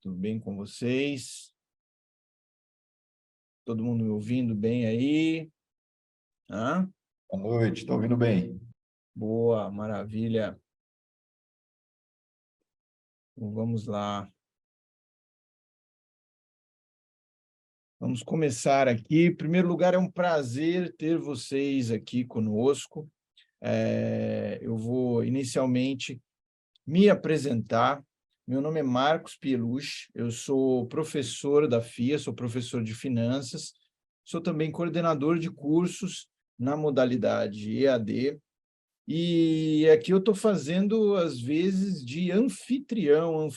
Tudo bem com vocês? Todo mundo me ouvindo bem aí? Hã? Boa noite, estou ouvindo bem. Boa, maravilha. Então, vamos lá. Vamos começar aqui. Em primeiro lugar, é um prazer ter vocês aqui conosco. Eu vou inicialmente me apresentar. Meu nome é Marcos Pielucci, eu sou professor da FIA, sou professor de finanças, sou também coordenador de cursos na modalidade EAD, e aqui eu estou fazendo, às vezes, de anfitrião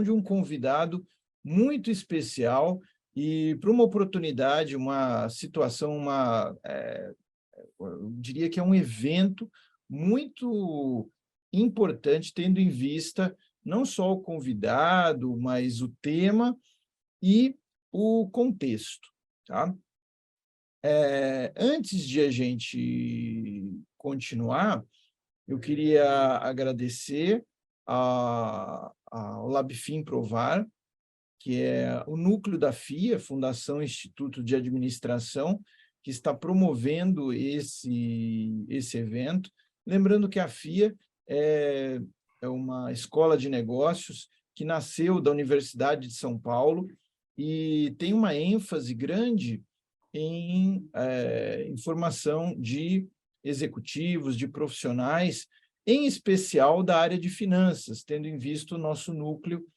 de um convidado muito especial, e para uma oportunidade, uma situação, eu diria que é um evento muito importante, tendo em vista não só o convidado, mas o tema e o contexto, tá? Antes de a gente continuar, eu queria agradecer ao LabFin Provar, que é o núcleo da FIA, Fundação Instituto de Administração, que está promovendo esse evento. Lembrando que a FIA é uma escola de negócios que nasceu da Universidade de São Paulo e tem uma ênfase grande em formação de executivos, de profissionais, em especial da área de finanças, tendo em vista o nosso núcleo,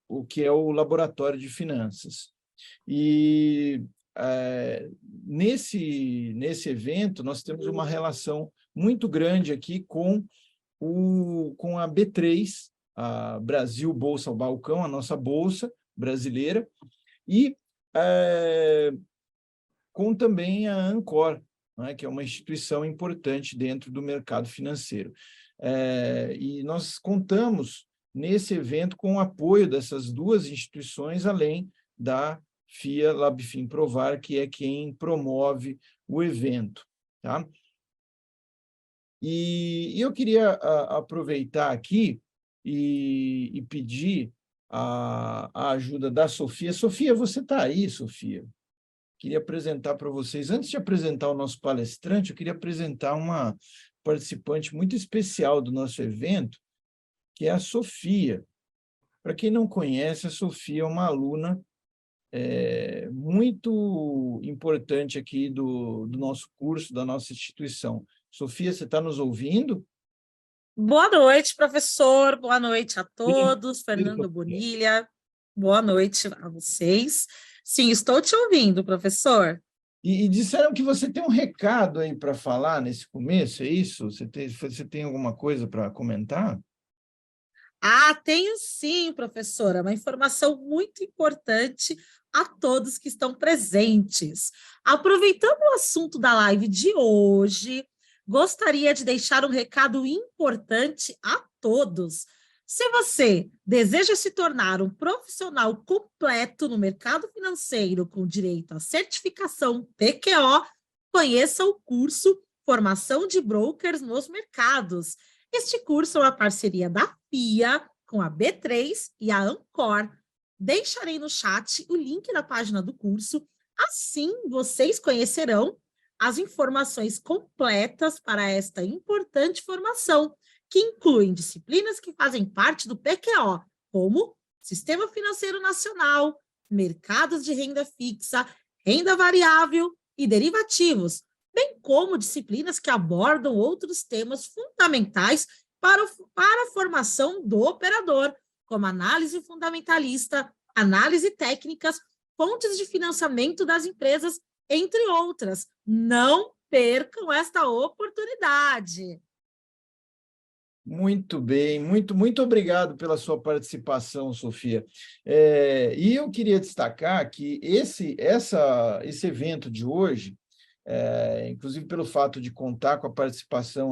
o que é o Laboratório de Finanças. E nesse evento, nós temos uma relação muito grande aqui com a B3, a Brasil Bolsa ao Balcão, a nossa bolsa brasileira, e com também a Ancor, né, que é uma instituição importante dentro do mercado financeiro. E nós contamos, nesse evento, com o apoio dessas duas instituições, além da FIA LabFin Provar, que é quem promove o evento. Tá? E eu queria aproveitar aqui e pedir a ajuda da Sofia. Sofia, você está aí, Sofia? Queria apresentar para vocês, antes de apresentar o nosso palestrante, eu queria apresentar uma participante muito especial do nosso evento, que é a Sofia. Para quem não conhece, a Sofia é uma aluna muito importante aqui do nosso curso, da nossa instituição. Sofia, você está nos ouvindo? Boa noite, professor. Boa noite a Sim. todos. Fernando Bonilha. Boa noite a vocês. Sim, estou te ouvindo, professor. E disseram que você tem um recado aí para falar nesse começo, é isso? Você tem alguma coisa para comentar? Tenho sim, professora, uma informação muito importante a todos que estão presentes. Aproveitando o assunto da live de hoje, gostaria de deixar um recado importante a todos. Se você deseja se tornar um profissional completo no mercado financeiro com direito à certificação PQO, conheça o curso Formação de Brokers nos Mercados. Este curso é uma parceria da FIA com a B3 e a Ancor. Deixarei no chat o link da página do curso, assim vocês conhecerão as informações completas para esta importante formação, que incluem disciplinas que fazem parte do PQO, como Sistema Financeiro Nacional, mercados de renda fixa, renda variável e derivativos, bem como disciplinas que abordam outros temas fundamentais para a formação do operador, como análise fundamentalista, análise técnicas, fontes de financiamento das empresas, entre outras. Não percam esta oportunidade. Muito bem, muito obrigado pela sua participação, Sofia. E eu queria destacar que esse evento de hoje, inclusive pelo fato de contar com a participação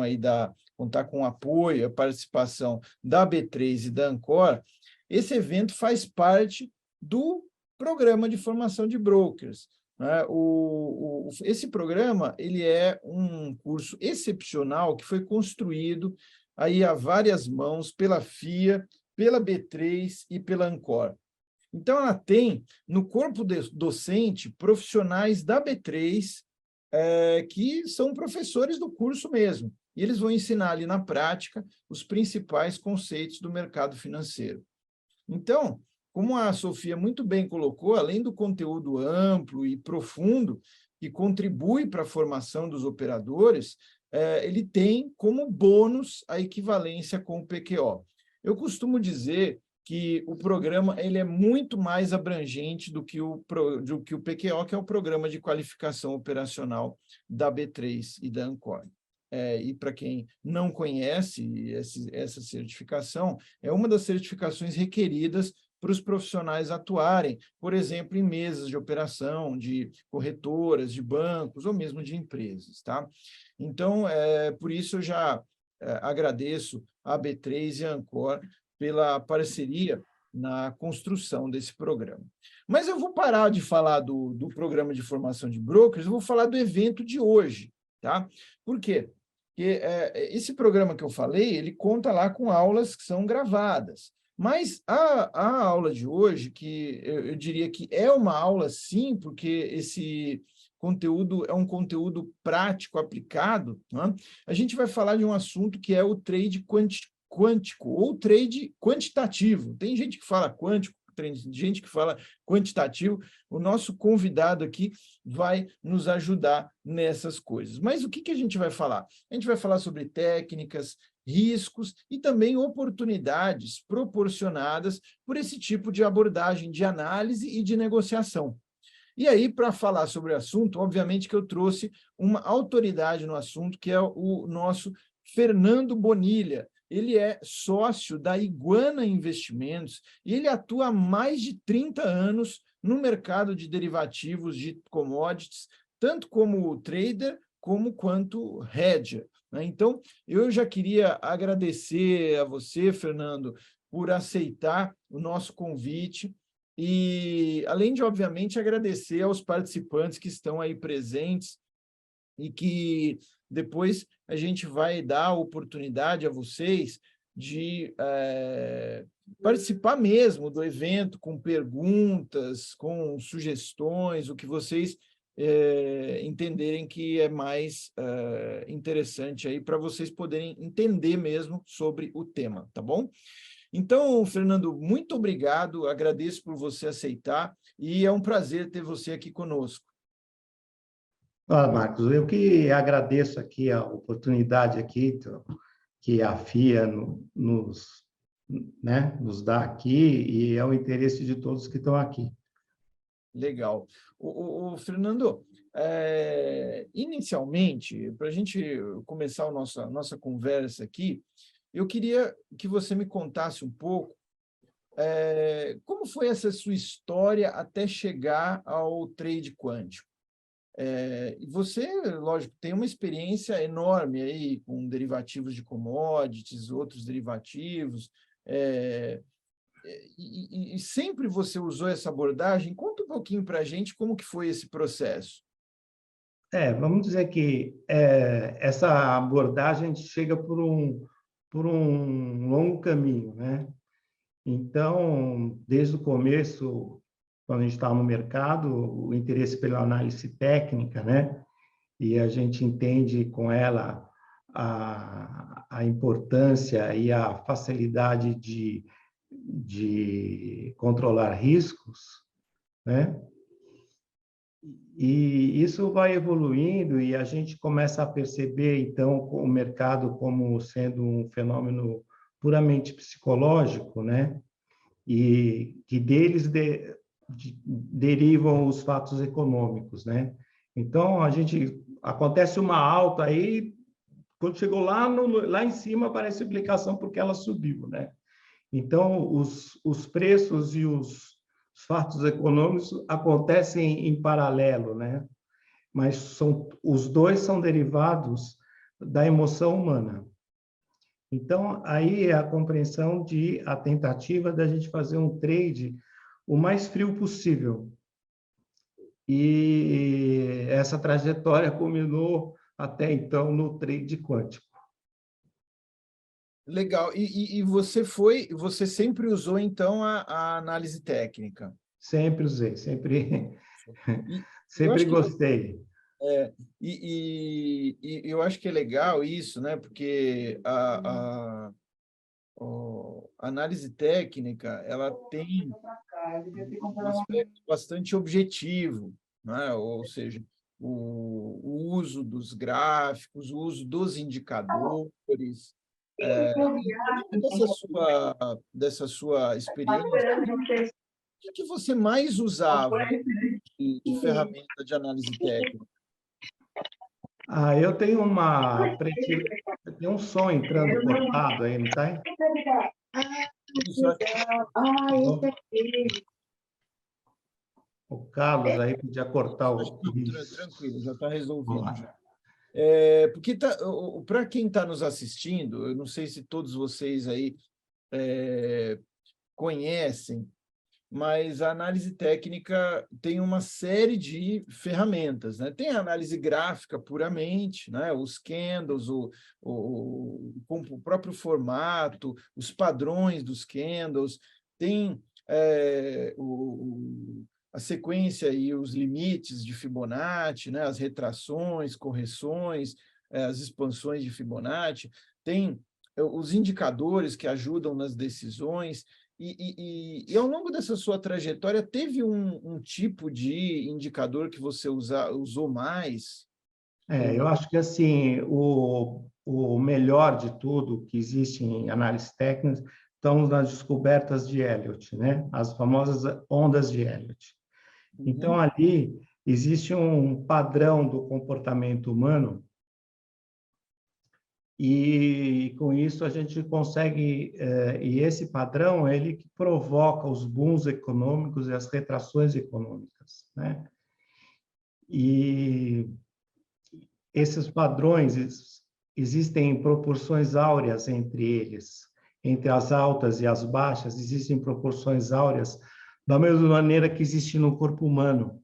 contar com o apoio, a participação da B3 e da Ancor, esse evento faz parte do programa de formação de brokers. Né? Esse programa ele é um curso excepcional que foi construído aí a várias mãos pela FIA, pela B3 e pela Ancor. Então, ela tem no corpo docente profissionais da B3 que são professores do curso mesmo, e eles vão ensinar ali na prática os principais conceitos do mercado financeiro. Então, como a Sofia muito bem colocou, além do conteúdo amplo e profundo, que contribui para a formação dos operadores, ele tem como bônus a equivalência com o PQO. Eu costumo dizer que o programa ele é muito mais abrangente do que o PQO, que é o Programa de Qualificação Operacional da B3 e da Ancor. E para quem não conhece essa certificação, é uma das certificações requeridas para os profissionais atuarem, por exemplo, em mesas de operação, de corretoras, de bancos ou mesmo de empresas, tá? Então, por isso eu já agradeço a B3 e a Ancor pela parceria na construção desse programa. Mas eu vou parar de falar do programa de formação de brokers, eu vou falar do evento de hoje, tá? Por quê? Porque esse programa que eu falei, ele conta lá com aulas que são gravadas. Mas a aula de hoje, que eu diria que é uma aula sim, porque esse conteúdo é um conteúdo prático, aplicado, né? A gente vai falar de um assunto que é o trade quântico ou trade quantitativo. Tem gente que fala quântico, tem gente que fala quantitativo. O nosso convidado aqui vai nos ajudar nessas coisas. Mas o que a gente vai falar? A gente vai falar sobre técnicas, riscos e também oportunidades proporcionadas por esse tipo de abordagem de análise e de negociação. E aí, para falar sobre o assunto, obviamente que eu trouxe uma autoridade no assunto, que é o nosso Fernando Bonilha. Ele é sócio da Iguana Investimentos e ele atua há mais de 30 anos no mercado de derivativos de commodities, tanto como trader como quanto hedger, né? Então, eu já queria agradecer a você, Fernando, por aceitar o nosso convite e, além de, obviamente, agradecer aos participantes que estão aí presentes e que depois a gente vai dar a oportunidade a vocês de participar mesmo do evento com perguntas, com sugestões, o que vocês entenderem que é mais interessante aí para vocês poderem entender mesmo sobre o tema, tá bom? Então, Fernando, muito obrigado, agradeço por você aceitar e é um prazer ter você aqui conosco. Marcos, eu que agradeço aqui a oportunidade aqui que a FIA nos dá aqui e é o interesse de todos que estão aqui. Legal. Fernando, inicialmente, para a gente começar a nossa conversa aqui, eu queria que você me contasse um pouco como foi essa sua história até chegar ao trade quântico. E você, lógico, tem uma experiência enorme aí com derivativos de commodities, outros derivativos, e sempre você usou essa abordagem. Conta um pouquinho para a gente como que foi esse processo. Vamos dizer que essa abordagem chega por um longo caminho, né? Então, desde o começo, quando a gente estava no mercado, o interesse pela análise técnica, né? E a gente entende com ela a importância e a facilidade de controlar riscos, né? E isso vai evoluindo e a gente começa a perceber, então, o mercado como sendo um fenômeno puramente psicológico, né? E que deles derivam os fatos econômicos, né? Então, acontece uma alta aí, quando chegou lá em cima, aparece a explicação porque ela subiu, né? Então, os preços e os fatos econômicos acontecem em paralelo, né? Mas os dois são derivados da emoção humana. Então, aí é a compreensão a tentativa da gente fazer um trade o mais frio possível. E essa trajetória culminou até então no trade quântico. Legal. E você sempre usou, então, a análise técnica? Sempre usei, sempre, E eu sempre acho que gostei. eu acho que é legal isso, né? Porque a análise técnica ela tem um aspecto bastante objetivo, né? Ou seja, o uso dos gráficos, o uso dos indicadores. E dentro dessa sua experiência, o que você mais usava de ferramenta de análise técnica? Eu tenho eu tenho um som entrando cortado aí, não tá? Isso, eu acho O Carlos aí podia cortar acho que o... não, Isso. tranquilo, já está Vamos resolvido já. lá. Porque para quem está nos assistindo, eu não sei se todos vocês aí conhecem, mas a análise técnica tem uma série de ferramentas, né? Tem a análise gráfica puramente, né? Os candles, com o próprio formato, os padrões dos candles, tem a sequência e os limites de Fibonacci, né? As retrações, correções, as expansões de Fibonacci, tem os indicadores que ajudam nas decisões. E ao longo dessa sua trajetória, teve um tipo de indicador que você usou mais? Eu acho que assim, o melhor de tudo que existe em análise técnica estão nas descobertas de Elliott, né? As famosas ondas de Elliott. Então, Uhum. ali existe um padrão do comportamento humano e, com isso, a gente consegue... E esse padrão, ele que provoca os booms econômicos e as retrações econômicas, né? E esses padrões existem proporções áureas entre eles, entre as altas e as baixas, existem proporções áureas da mesma maneira que existe no corpo humano.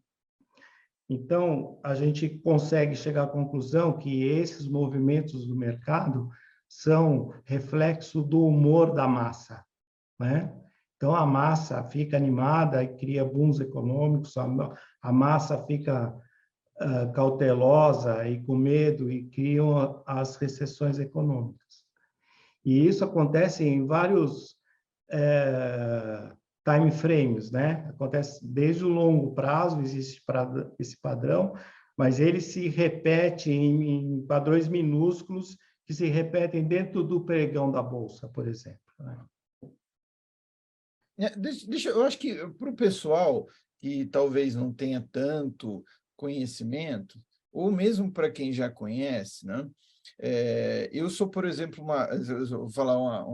Então, a gente consegue chegar à conclusão que esses movimentos do mercado são reflexo do humor da massa, né? Então, a massa fica animada e cria booms econômicos, a massa fica cautelosa e com medo e criam as recessões econômicas. E isso acontece em vários time frames, né? Acontece desde o longo prazo, existe esse padrão, mas ele se repete em padrões minúsculos que se repetem dentro do pregão da bolsa, por exemplo, né? Eu acho que para o pessoal que talvez não tenha tanto conhecimento, ou mesmo para quem já conhece, né? Eu sou, por exemplo, eu vou falar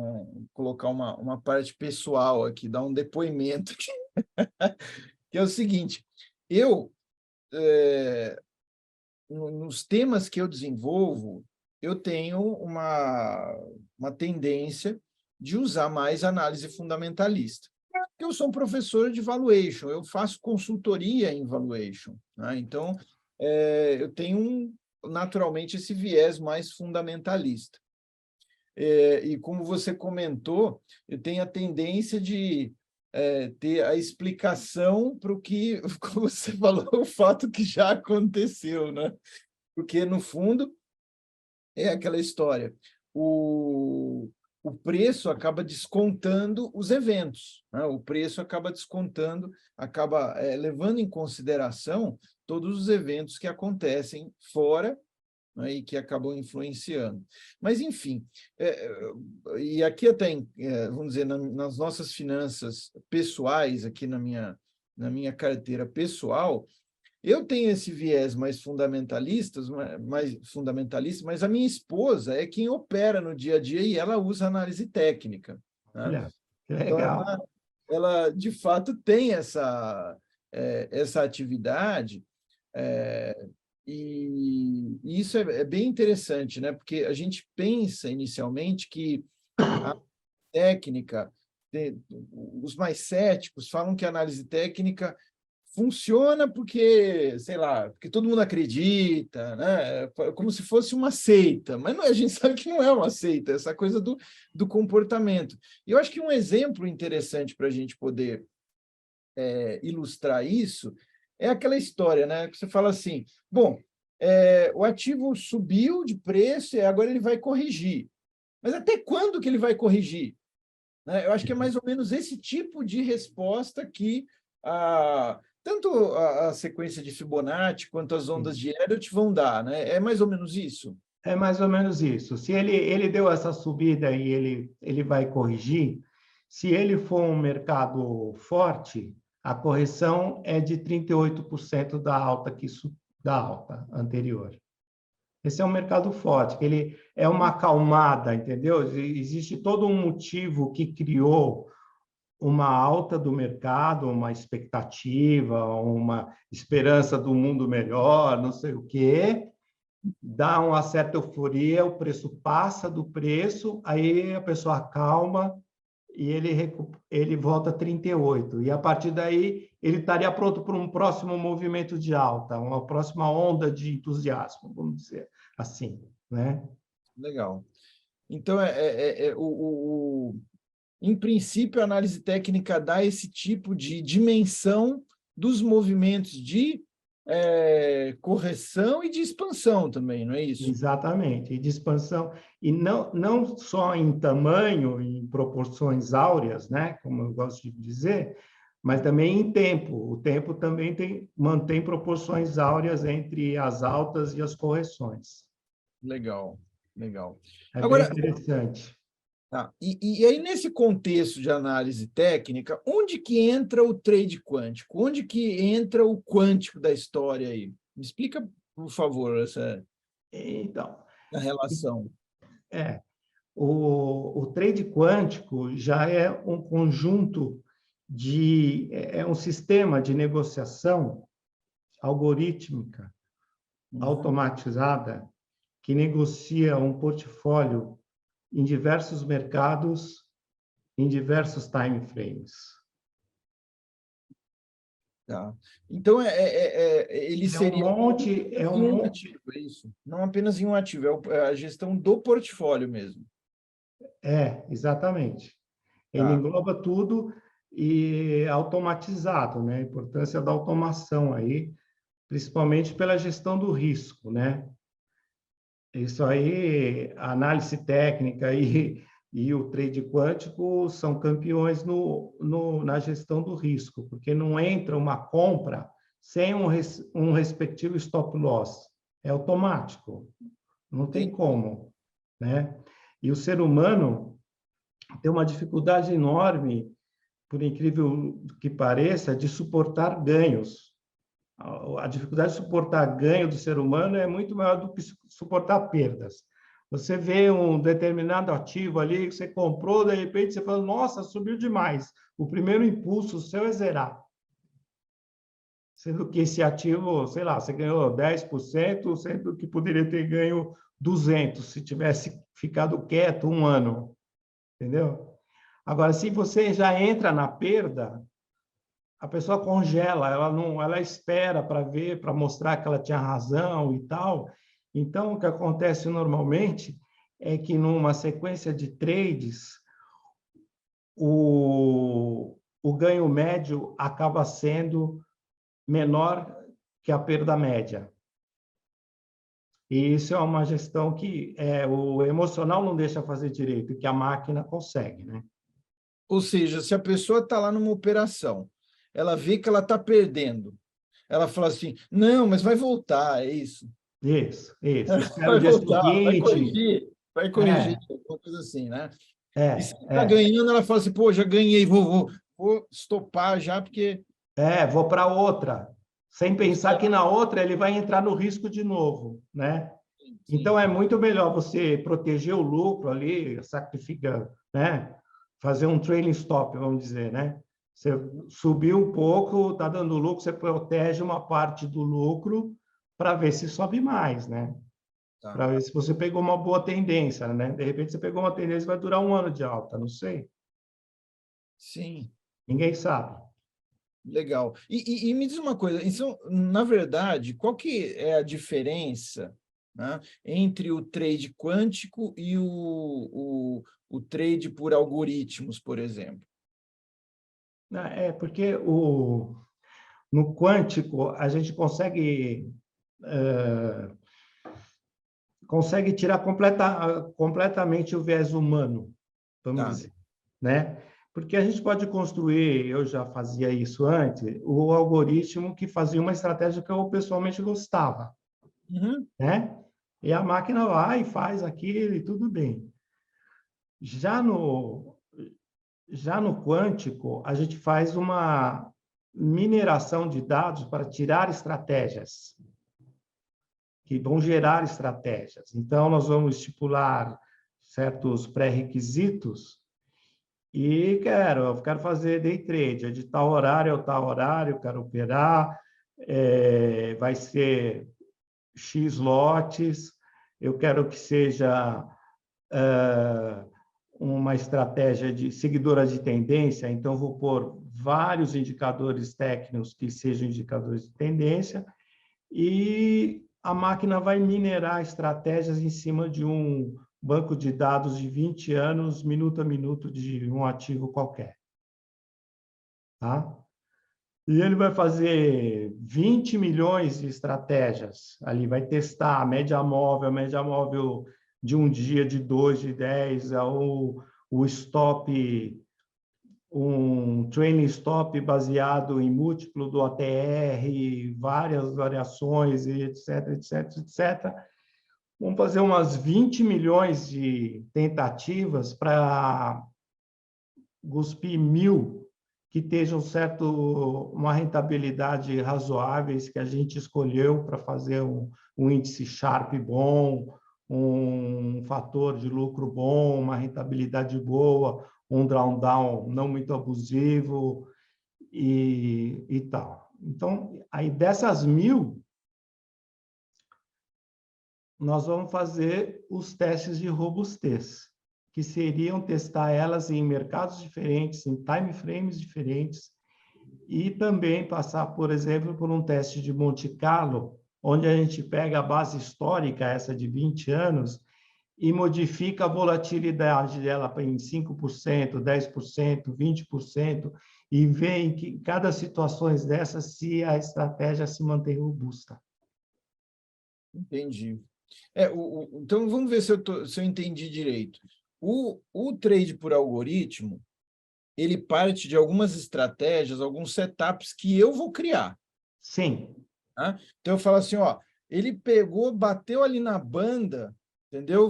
colocar uma parte pessoal aqui, dar um depoimento aqui, que é o seguinte: eu, nos temas que eu desenvolvo, eu tenho uma tendência de usar mais análise fundamentalista. Eu sou um professor de valuation, eu faço consultoria em valuation, né? Então, eu tenho naturalmente esse viés mais fundamentalista. E como você comentou, eu tenho a tendência de ter a explicação para o que, como você falou, o fato que já aconteceu, né? Porque, no fundo, é aquela história. O preço acaba descontando os eventos, né? O preço acaba descontando, acaba levando em consideração todos os eventos que acontecem fora, né, e que acabam influenciando. Mas, enfim, e aqui até, vamos dizer, nas nossas finanças pessoais, aqui na minha carteira pessoal, eu tenho esse viés mais fundamentalista, mas a minha esposa é quem opera no dia a dia e ela usa análise técnica, né? Olha, que Então, legal. ela de fato tem essa atividade, e isso é bem interessante, né? Porque a gente pensa inicialmente que a técnica, os mais céticos falam que a análise técnica funciona porque, sei lá, porque todo mundo acredita, né? Como se fosse uma seita, mas não, a gente sabe que não é uma seita, essa coisa do comportamento. E eu acho que um exemplo interessante para a gente poder ilustrar isso é aquela história, né? Que você fala assim, bom, o ativo subiu de preço e agora ele vai corrigir. Mas até quando que ele vai corrigir? Né? Eu acho que é mais ou menos esse tipo de resposta que tanto a sequência de Fibonacci quanto as ondas de Elliott vão dar, né? É mais ou menos isso? É mais ou menos isso. Se ele deu essa subida e ele vai corrigir, se ele for um mercado forte, a correção é de 38% da alta da alta anterior. Esse é um mercado forte, que ele é uma acalmada, entendeu? Existe todo um motivo que criou uma alta do mercado, uma expectativa, uma esperança do mundo melhor, não sei o quê, dá uma certa euforia, o preço passa do preço, aí a pessoa acalma e ele volta a 38. E a partir daí ele estaria pronto para um próximo movimento de alta, uma próxima onda de entusiasmo, vamos dizer assim, né? Legal. Então, em princípio, a análise técnica dá esse tipo de dimensão dos movimentos de correção e de expansão também, não é isso? Exatamente, e de expansão, e não só em tamanho, em proporções áureas, né, como eu gosto de dizer, mas também em tempo. O tempo também mantém proporções áureas entre as altas e as correções. Legal, legal. É bem Agora, interessante. tá, e aí, nesse contexto de análise técnica, onde que entra o trade quântico? Onde que entra o quântico da história aí? Me explica, por favor, essa Então, relação. o trade quântico já é um conjunto é um sistema de negociação algorítmica, automatizada, que negocia um portfólio em diversos mercados, em diversos time frames. Tá. Então, ele seria É em um um monte. ativo, é isso? Não apenas em um ativo, é a gestão do portfólio mesmo. Exatamente. Ele Tá. engloba tudo e é automatizado, né? A importância da automação aí, principalmente pela gestão do risco, né? Isso aí, a análise técnica e o trade quântico são campeões na gestão do risco, porque não entra uma compra sem um respectivo stop loss. É automático, não tem como, né? E o ser humano tem uma dificuldade enorme, por incrível que pareça, de suportar ganhos. A dificuldade de suportar ganho do ser humano é muito maior do que suportar perdas. Você vê um determinado ativo ali que você comprou, de repente você fala, nossa, subiu demais. O primeiro impulso seu é zerar. Sendo que esse ativo, sei lá, você ganhou 10%, sendo que poderia ter ganho 200% se tivesse ficado quieto um ano. Entendeu? Agora, se você já entra na perda, a pessoa congela, ela espera para ver, para mostrar que ela tinha razão e tal. Então, o que acontece normalmente é que numa sequência de trades, o ganho médio acaba sendo menor que a perda média. E isso é uma gestão que o emocional não deixa fazer direito, que a máquina consegue, né? Ou seja, se a pessoa está lá numa operação, ela vê que ela está perdendo, ela fala assim, não, mas vai voltar, é isso. Isso. Espera o Vai dia voltar, seguinte. vai corrigir, alguma coisa assim, né? E se É, está é. ganhando, ela fala assim, pô, já ganhei, vou estopar já, porque... Vou para outra, sem pensar que na outra ele vai entrar no risco de novo, né? Sim. Então é muito melhor você proteger o lucro ali, sacrifica, né? Fazer um trailing stop, vamos dizer, né? Você subiu um pouco, está dando lucro, você protege uma parte do lucro para ver se sobe mais, né? Tá. Para ver se você pegou uma boa tendência, né? De repente você pegou uma tendência que vai durar um ano de alta, não sei. Sim. Ninguém sabe. Legal. E me diz uma coisa, então, na verdade, qual que é a diferença, né, entre o trade quântico e o trade por algoritmos, por exemplo? É porque no quântico a gente consegue tirar completamente o viés humano, vamos Tá. dizer, né? Porque a gente pode construir, eu já fazia isso antes, o algoritmo que fazia uma estratégia que eu pessoalmente gostava, Uhum. né? E a máquina vai e faz aquilo e tudo bem. Já no, já no quântico, a gente faz uma mineração de dados para tirar estratégias, que vão gerar estratégias. Então, nós vamos estipular certos pré-requisitos e eu quero fazer day trade, é de tal horário a tal horário, quero operar, vai ser X lotes, eu quero que seja uma estratégia de seguidora de tendência, então vou pôr vários indicadores técnicos que sejam indicadores de tendência, e a máquina vai minerar estratégias em cima de um banco de dados de 20 anos, minuto a minuto, de um ativo qualquer. Tá? E ele vai fazer 20 milhões de estratégias. Ali vai testar a média móvel de um dia, de 2, de 10, o stop, um trailing stop baseado em múltiplo do OTR, várias variações, etc, etc, etc. Vamos fazer umas 20 milhões de tentativas para cuspir 1.000 que estejam uma rentabilidade razoáveis que a gente escolheu para fazer um índice Sharpe bom, um fator de lucro bom, uma rentabilidade boa, um drawdown não muito abusivo e tal. Então, aí dessas 1.000, nós vamos fazer os testes de robustez, que seriam testar elas em mercados diferentes, em time frames diferentes, e também passar, por exemplo, por um teste de Monte Carlo, onde a gente pega a base histórica, essa de 20 anos, e modifica a volatilidade dela em 5%, 10%, 20%, e vê em que cada situação dessas se a estratégia se mantém robusta. Entendi. Então, vamos ver se eu entendi direito. O trade por algoritmo, ele parte de algumas estratégias, alguns setups que eu vou criar. Sim. Tá? Então, eu falo assim, ó, ele pegou, bateu ali na banda, entendeu?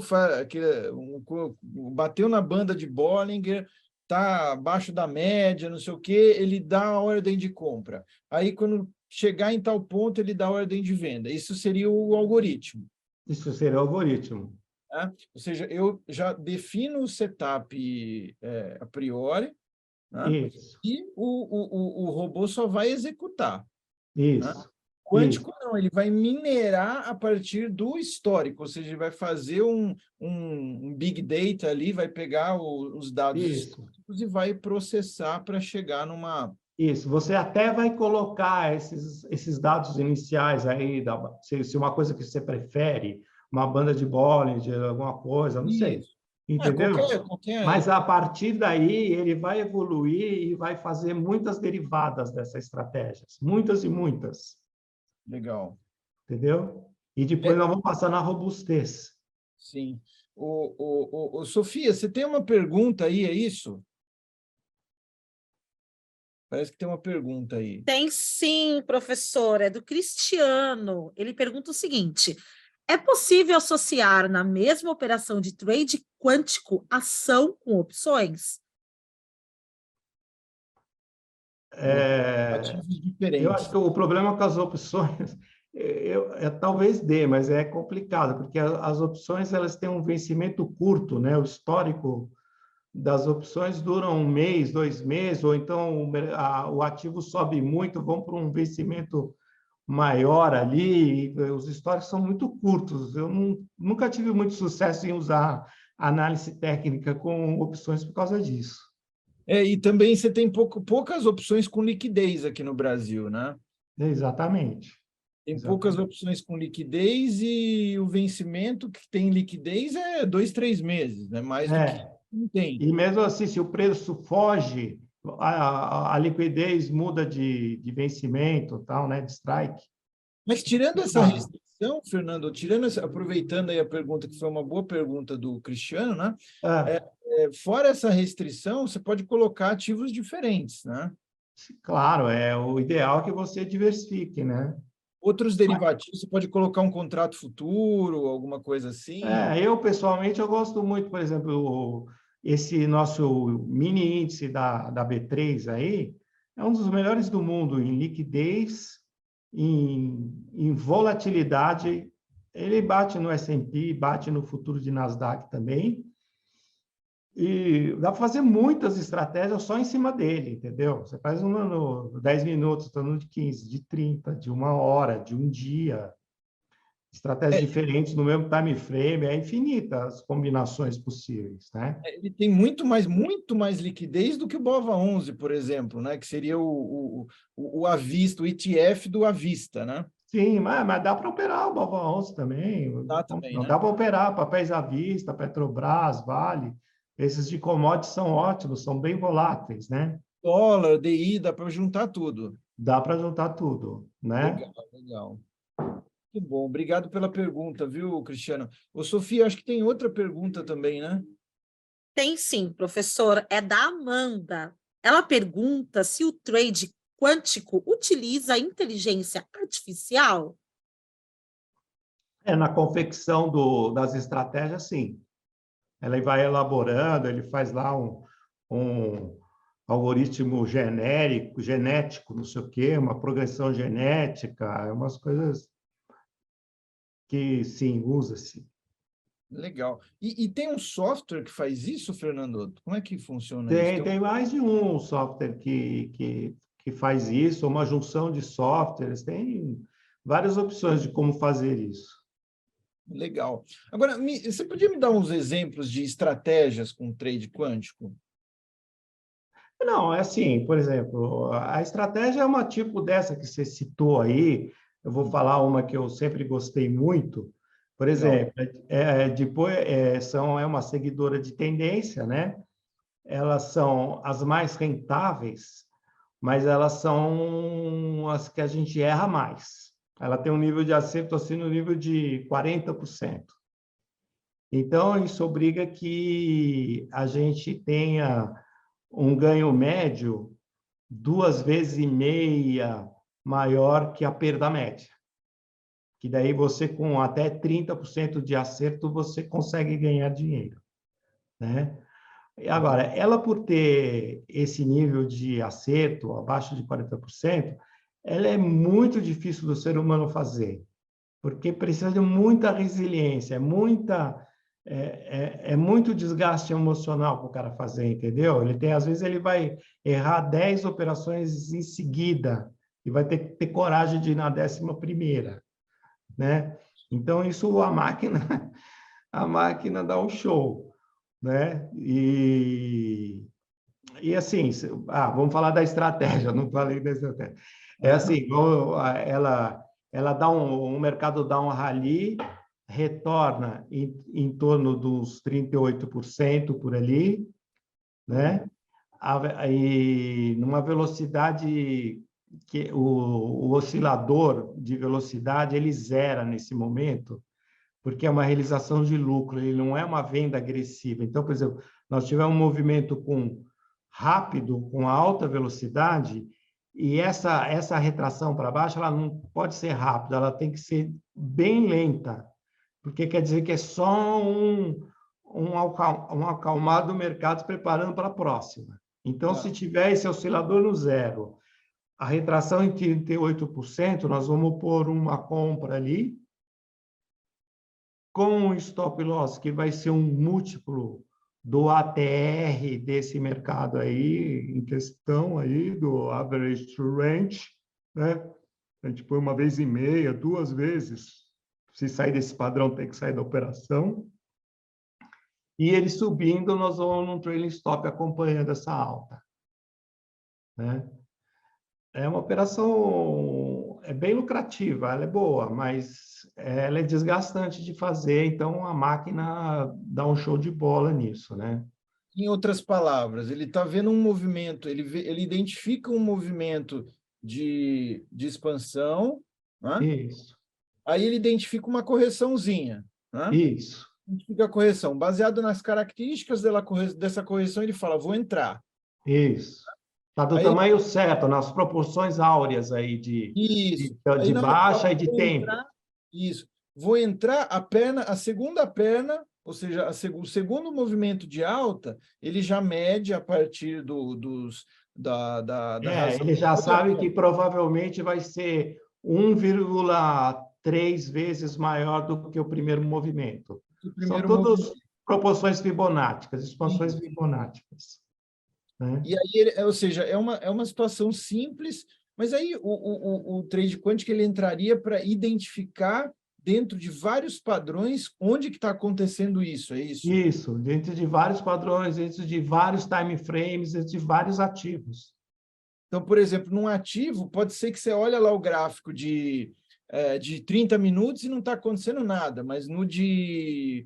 Bateu na banda de Bollinger, está abaixo da média, não sei o quê, ele dá a ordem de compra. Aí, quando chegar em tal ponto, ele dá a ordem de venda. Isso seria o algoritmo. Isso seria o algoritmo. Né? Ou seja, eu já defino o setup a priori, né? Isso, E o robô só vai executar. Né? isso, Quântico isso, não, ele vai minerar a partir do histórico, ou seja, ele vai fazer um big data ali, vai pegar os dados isso. históricos e vai processar para chegar numa... Isso, você até vai colocar esses dados iniciais aí, se uma coisa que você prefere, uma banda de Bollinger, alguma coisa, não sei, Isso. entendeu? Qualquer... Mas a partir daí ele vai evoluir e vai fazer muitas derivadas dessas estratégias, muitas e muitas, Legal. entendeu? E depois É, nós vamos passar na robustez. sim. Sofia, você tem uma pergunta aí, é isso? Parece que tem uma pergunta aí. Tem sim, professor, é do Cristiano. Ele pergunta o seguinte: é possível associar na mesma operação de trade quântico ação com opções? Ativos Eu acho diferentes. que o problema com as opções talvez dê, mas é complicado, porque as opções elas têm um vencimento curto, né? O histórico das opções dura 1 mês, 2 meses, ou então o ativo sobe muito, vão para um vencimento maior ali, e os históricos são muito curtos. Eu nunca tive muito sucesso em usar análise técnica com opções por causa disso. E também você tem poucas opções com liquidez aqui no Brasil, né? Exatamente. Tem poucas Exatamente. opções com liquidez e o vencimento que tem liquidez é 2, 3 meses, né? Mais do que É, não tem. e mesmo assim, se o preço foge, a liquidez muda de vencimento, tal, né, de strike. Mas tirando essa Complicado. restrição, Fernando, aproveitando aí a pergunta, que foi uma boa pergunta do Cristiano, né? É, Fora essa restrição, você pode colocar ativos diferentes, né? claro, o ideal é que você diversifique, né? Outros derivativos, você pode colocar um contrato futuro, alguma coisa assim. Eu, pessoalmente, eu gosto muito, por exemplo, esse nosso mini índice da B3 aí, é um dos melhores do mundo em liquidez, em volatilidade. Ele bate no S&P, bate no futuro de Nasdaq também, e dá para fazer muitas estratégias só em cima dele, entendeu? Você faz uma no 10 minutos, outra no de 15, de 30, de 1 hora, de um dia, estratégias É, diferentes no mesmo time frame, é infinita as combinações possíveis, né? ele tem muito mais liquidez do que o BOVA11, por exemplo, né? Que seria o à vista, o ETF do à vista, né? Sim, mas dá para operar o Bova 11 também. Dá também, Não né? dá para operar papéis à vista, Petrobras, Vale. Esses de commodities são ótimos, são bem voláteis, né? Dólar, DI, dá para juntar tudo. Dá para juntar tudo, né? Legal, legal. Muito bom. Obrigado pela pergunta, viu, Cristiano? Ô, Sofia, acho que tem outra pergunta também, né? Tem sim, professor, é da Amanda. Ela pergunta se o trade quântico utiliza inteligência artificial. Na confecção das estratégias, sim. Ela vai elaborando, ele faz lá um algoritmo genético, não sei o quê, uma progressão genética, umas coisas que, sim, usa-se. Legal. E tem um software que faz isso, Fernando? Como é que funciona isso? Tem mais de um software que faz isso, uma junção de softwares, tem várias opções de como fazer isso. Legal. Agora, você podia me dar uns exemplos de estratégias com trade quântico? Não, é assim, por exemplo, a estratégia é uma tipo dessa que você citou aí, eu vou falar uma que eu sempre gostei muito, por Legal. exemplo, depois é uma seguidora de tendência, né? Elas são as mais rentáveis, mas elas são as que a gente erra mais. Ela tem um nível de acerto assim no nível de 40%. Então, isso obriga que a gente tenha um ganho médio 2,5 vezes maior que a perda média. Que daí você, com até 30% de acerto, você consegue ganhar dinheiro, né? Agora, ela por ter esse nível de acerto abaixo de 40%, ela é muito difícil do ser humano fazer, porque precisa de muita resiliência, é muito desgaste emocional para o cara fazer, entendeu? Às vezes ele vai errar 10 operações em seguida e vai ter que ter coragem de ir na 11ª, né? Então, isso a máquina dá um show, né? E assim, vamos falar da estratégia, não falei da estratégia. É assim, ela dá o mercado dá um rally, retorna em torno dos 38% por ali, né? E numa velocidade que o oscilador de velocidade ele zera nesse momento, porque é uma realização de lucro, ele não é uma venda agressiva. Então, por exemplo, nós tivemos um movimento rápido, com alta velocidade, e essa retração para baixo, ela não pode ser rápida, ela tem que ser bem lenta, porque quer dizer que é só um acalmar do mercado se preparando para a próxima. Então, se tiver esse oscilador no zero, a retração em 38%, nós vamos pôr uma compra ali, com um stop loss, que vai ser um múltiplo do ATR desse mercado aí, em questão aí, do average true range, né? A gente põe 1,5 vezes, 2 vezes. Se sair desse padrão, tem que sair da operação. e ele subindo, nós vamos num trailing stop acompanhando essa alta, né? É uma operação bem lucrativa, ela é boa, mas ela é desgastante de fazer, então a máquina dá um show de bola nisso, né? Em outras palavras, ele está vendo um movimento, ele identifica um movimento de expansão, né? Isso, Aí ele identifica uma correçãozinha, né? isso. Identifica a correção. Baseado nas características dessa correção, ele fala, vou entrar. Isso. Está do Aí ele, tamanho certo, nas proporções áureas aí isso. Aí de não, ele fala, baixa e de vou tempo. entrar, isso. Vou entrar a segunda perna, ou seja, o segundo movimento de alta, ele já mede a partir da razão. Ele já sabe que provavelmente vai ser 1,3 vezes maior do que o primeiro movimento. O São primeiro todas movimento. proporções fibonáticas, expansões Isso. fibonáticas, né? E aí, ou seja, é uma situação simples, mas aí o trade quântico ele entraria para identificar dentro de vários padrões onde que está acontecendo isso, é isso? Isso, dentro de vários padrões, dentro de vários time frames, dentro de vários ativos. Então, por exemplo, num ativo, pode ser que você olha lá o gráfico de 30 minutos e não está acontecendo nada, mas no 15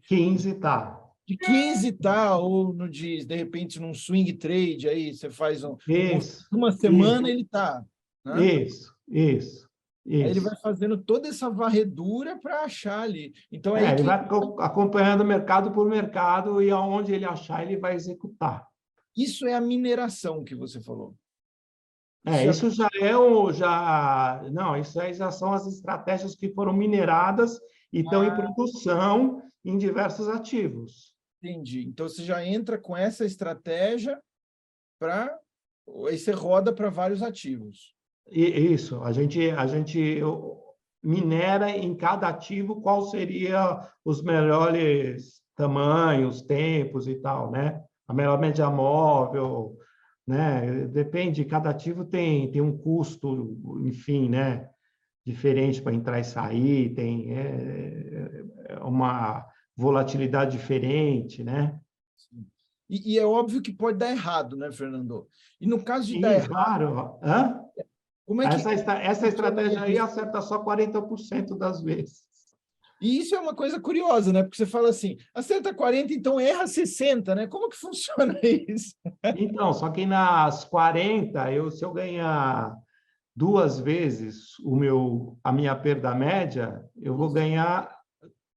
tá. de 15 tá, ou no de repente, num swing trade, aí você faz Isso, uma semana ele está, né? isso. Aí ele vai fazendo toda essa varredura para achar ali. Então, aí Ele que vai acompanhando mercado por mercado e aonde ele achar, ele vai executar. isso é a mineração que você falou. Isso já não, isso aí já são as estratégias que foram mineradas e estão em produção em diversos ativos. Entendi. Então, você já entra com essa estratégia para... Aí você roda para vários ativos. Isso, a gente minera em cada ativo qual seria os melhores tamanhos, tempos e tal, né? A melhor média móvel, né? Depende, cada ativo tem um custo, enfim, né? Diferente para entrar e sair, tem uma volatilidade diferente, né? E é óbvio que pode dar errado, né, Fernando? E no caso de dar Sim, errado, claro. como é que... Essa estratégia aí acerta só 40% das vezes. E isso é uma coisa curiosa, né? Porque você fala assim, acerta 40, então erra 60, né? Como que funciona isso? Então, só que nas 40, se eu ganhar 2 vezes a minha perda média, eu vou ganhar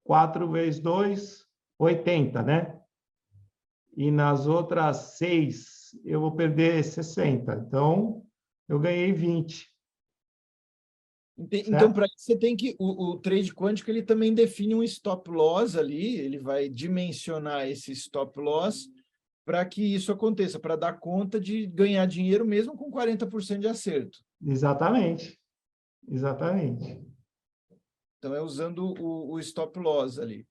4 vezes 2, 80, né? E nas outras 6, eu vou perder 60. Então, eu ganhei 20. Então, para isso, você tem que... O trade quântico, ele também define um stop loss ali, ele vai dimensionar esse stop loss para que isso aconteça, para dar conta de ganhar dinheiro mesmo com 40% de acerto. Exatamente. Exatamente. Então, é usando o stop loss ali.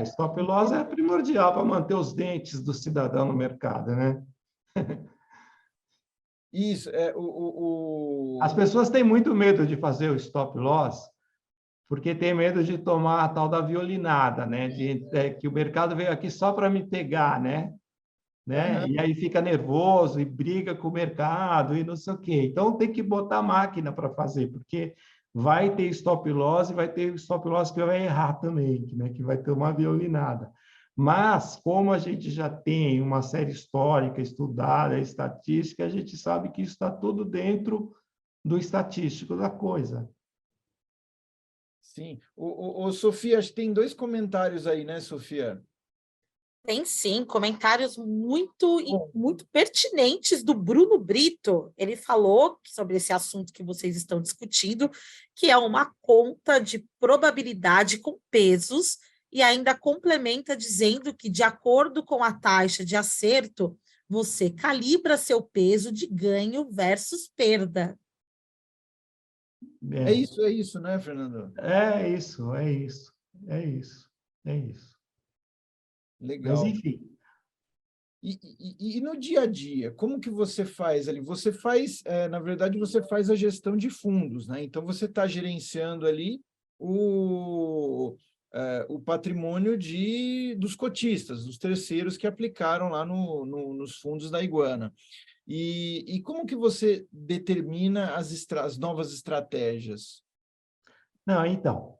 Stop loss é primordial para manter os dentes do cidadão no mercado, né? Isso, As pessoas têm muito medo de fazer o stop loss, porque tem medo de tomar a tal da violinada, né? Que o mercado veio aqui só para me pegar, né? E aí fica nervoso e briga com o mercado e não sei o quê. Então tem que botar máquina para fazer, porque vai ter stop loss e vai ter stop loss que vai errar também, né? Que vai ter uma violinada. Mas, como a gente já tem uma série histórica estudada, estatística, a gente sabe que isso está tudo dentro do estatístico da coisa. Sim. Sofia, acho que tem 2 comentários aí, né, Sofia? Tem sim, comentários muito pertinentes do Bruno Brito. Ele falou sobre esse assunto que vocês estão discutindo, que é uma conta de probabilidade com pesos, e ainda complementa dizendo que, de acordo com a taxa de acerto, você calibra seu peso de ganho versus perda. É isso, né, Fernando? É isso. Legal. Mas, enfim. E no dia a dia, como que você faz ali? Você faz, na verdade, você faz a gestão de fundos, né? Então, você está gerenciando ali o patrimônio dos cotistas, dos terceiros que aplicaram lá nos fundos da Iguana. E como que você determina as novas estratégias? Não, então,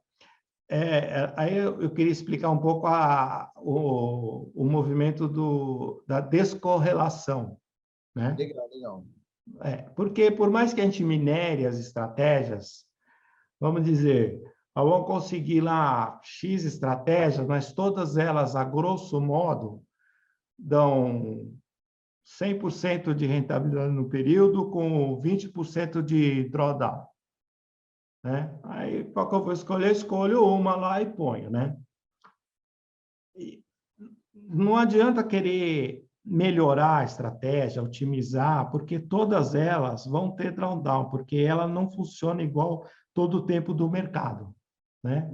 aí eu queria explicar um pouco o movimento da descorrelação, né? Legal, legal. Porque por mais que a gente minere as estratégias, vamos dizer, vamos conseguir lá X estratégias, mas todas elas, a grosso modo, dão 100% de rentabilidade no período com 20% de drawdown, né? Aí, qual que eu vou escolher? Escolho uma lá e ponho, né? E não adianta querer melhorar a estratégia, otimizar, porque todas elas vão ter drawdown, porque ela não funciona igual todo o tempo do mercado, né?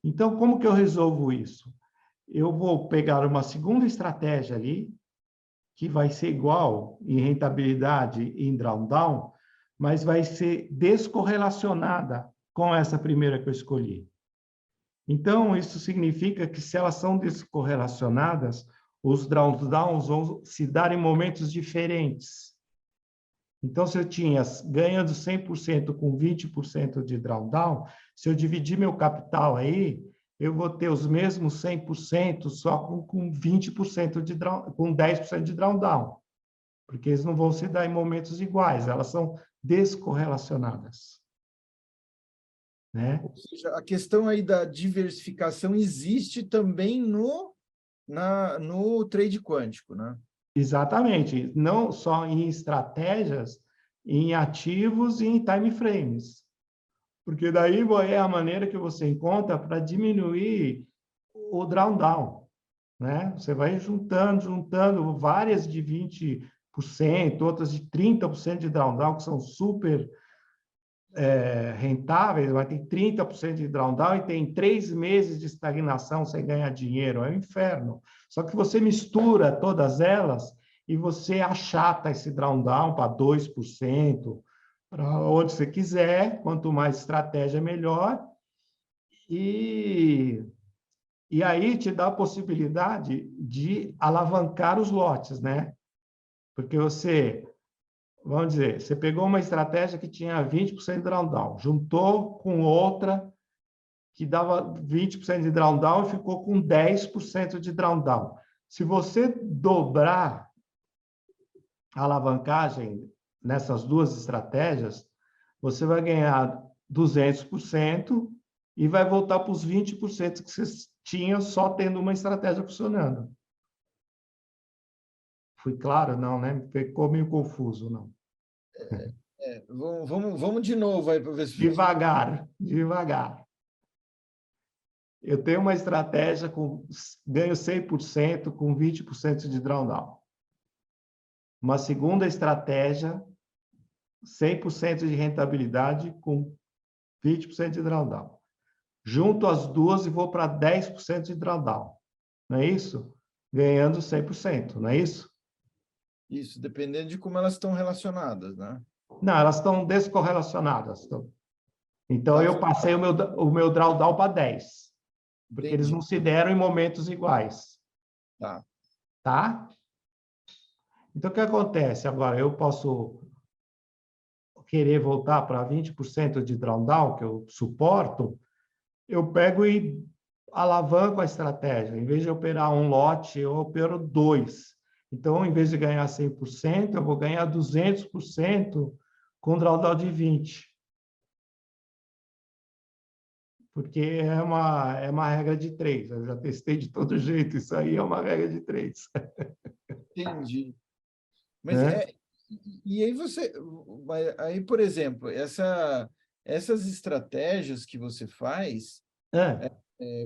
Então, como que eu resolvo isso? Eu vou pegar uma segunda estratégia ali, que vai ser igual em rentabilidade e em drawdown, mas vai ser descorrelacionada com essa primeira que eu escolhi. Então, isso significa que se elas são descorrelacionadas, os drawdowns vão se dar em momentos diferentes. Então, se eu tinha ganhando 100% com 20% de drawdown, se eu dividir meu capital aí, eu vou ter os mesmos 100% só com 20% com 10% de drawdown, porque eles não vão se dar em momentos iguais, elas são descorrelacionadas, né? Ou seja, a questão aí da diversificação existe também no trade quântico, né? Exatamente, não só em estratégias, em ativos e em time frames. Porque daí é a maneira que você encontra para diminuir o drawdown, né? Você vai juntando várias de 20%, outras de 30% de drawdown, que são super rentáveis, vai ter 30% de drawdown e tem 3 meses de estagnação sem ganhar dinheiro, é um inferno. Só que você mistura todas elas e você achata esse drawdown para 2%, para onde você quiser, quanto mais estratégia, melhor. E aí te dá a possibilidade de alavancar os lotes, né? Porque vamos dizer, você pegou uma estratégia que tinha 20% de drawdown, juntou com outra que dava 20% de drawdown e ficou com 10% de drawdown. Se você dobrar a alavancagem nessas duas estratégias, você vai ganhar 200% e vai voltar para os 20% que você tinha só tendo uma estratégia funcionando. Fui claro? Não, né? Ficou meio confuso, não. Vamos de novo aí para ver se... Devagar. Eu tenho uma estratégia com ganho 100% com 20% de drawdown. Uma segunda estratégia, 100% de rentabilidade com 20% de drawdown. Junto as duas e vou para 10% de drawdown. Não é isso? Ganhando 100%, não é isso? Isso, dependendo de como elas estão relacionadas, né? Não, elas estão descorrelacionadas. Então, eu passei o meu drawdown para 10. Porque eles não se deram em momentos iguais. Tá? Então, o que acontece agora? Eu posso querer voltar para 20% de drawdown, que eu suporto, eu pego e alavanco a estratégia. Em vez de operar um lote, eu opero 2. Então, em vez de ganhar 100%, eu vou ganhar 200% com drawdown de 20%. Porque é uma regra de 3. Eu já testei de todo jeito, isso aí é uma regra de 3. Entendi. Mas e aí aí, por exemplo, essas estratégias que você faz,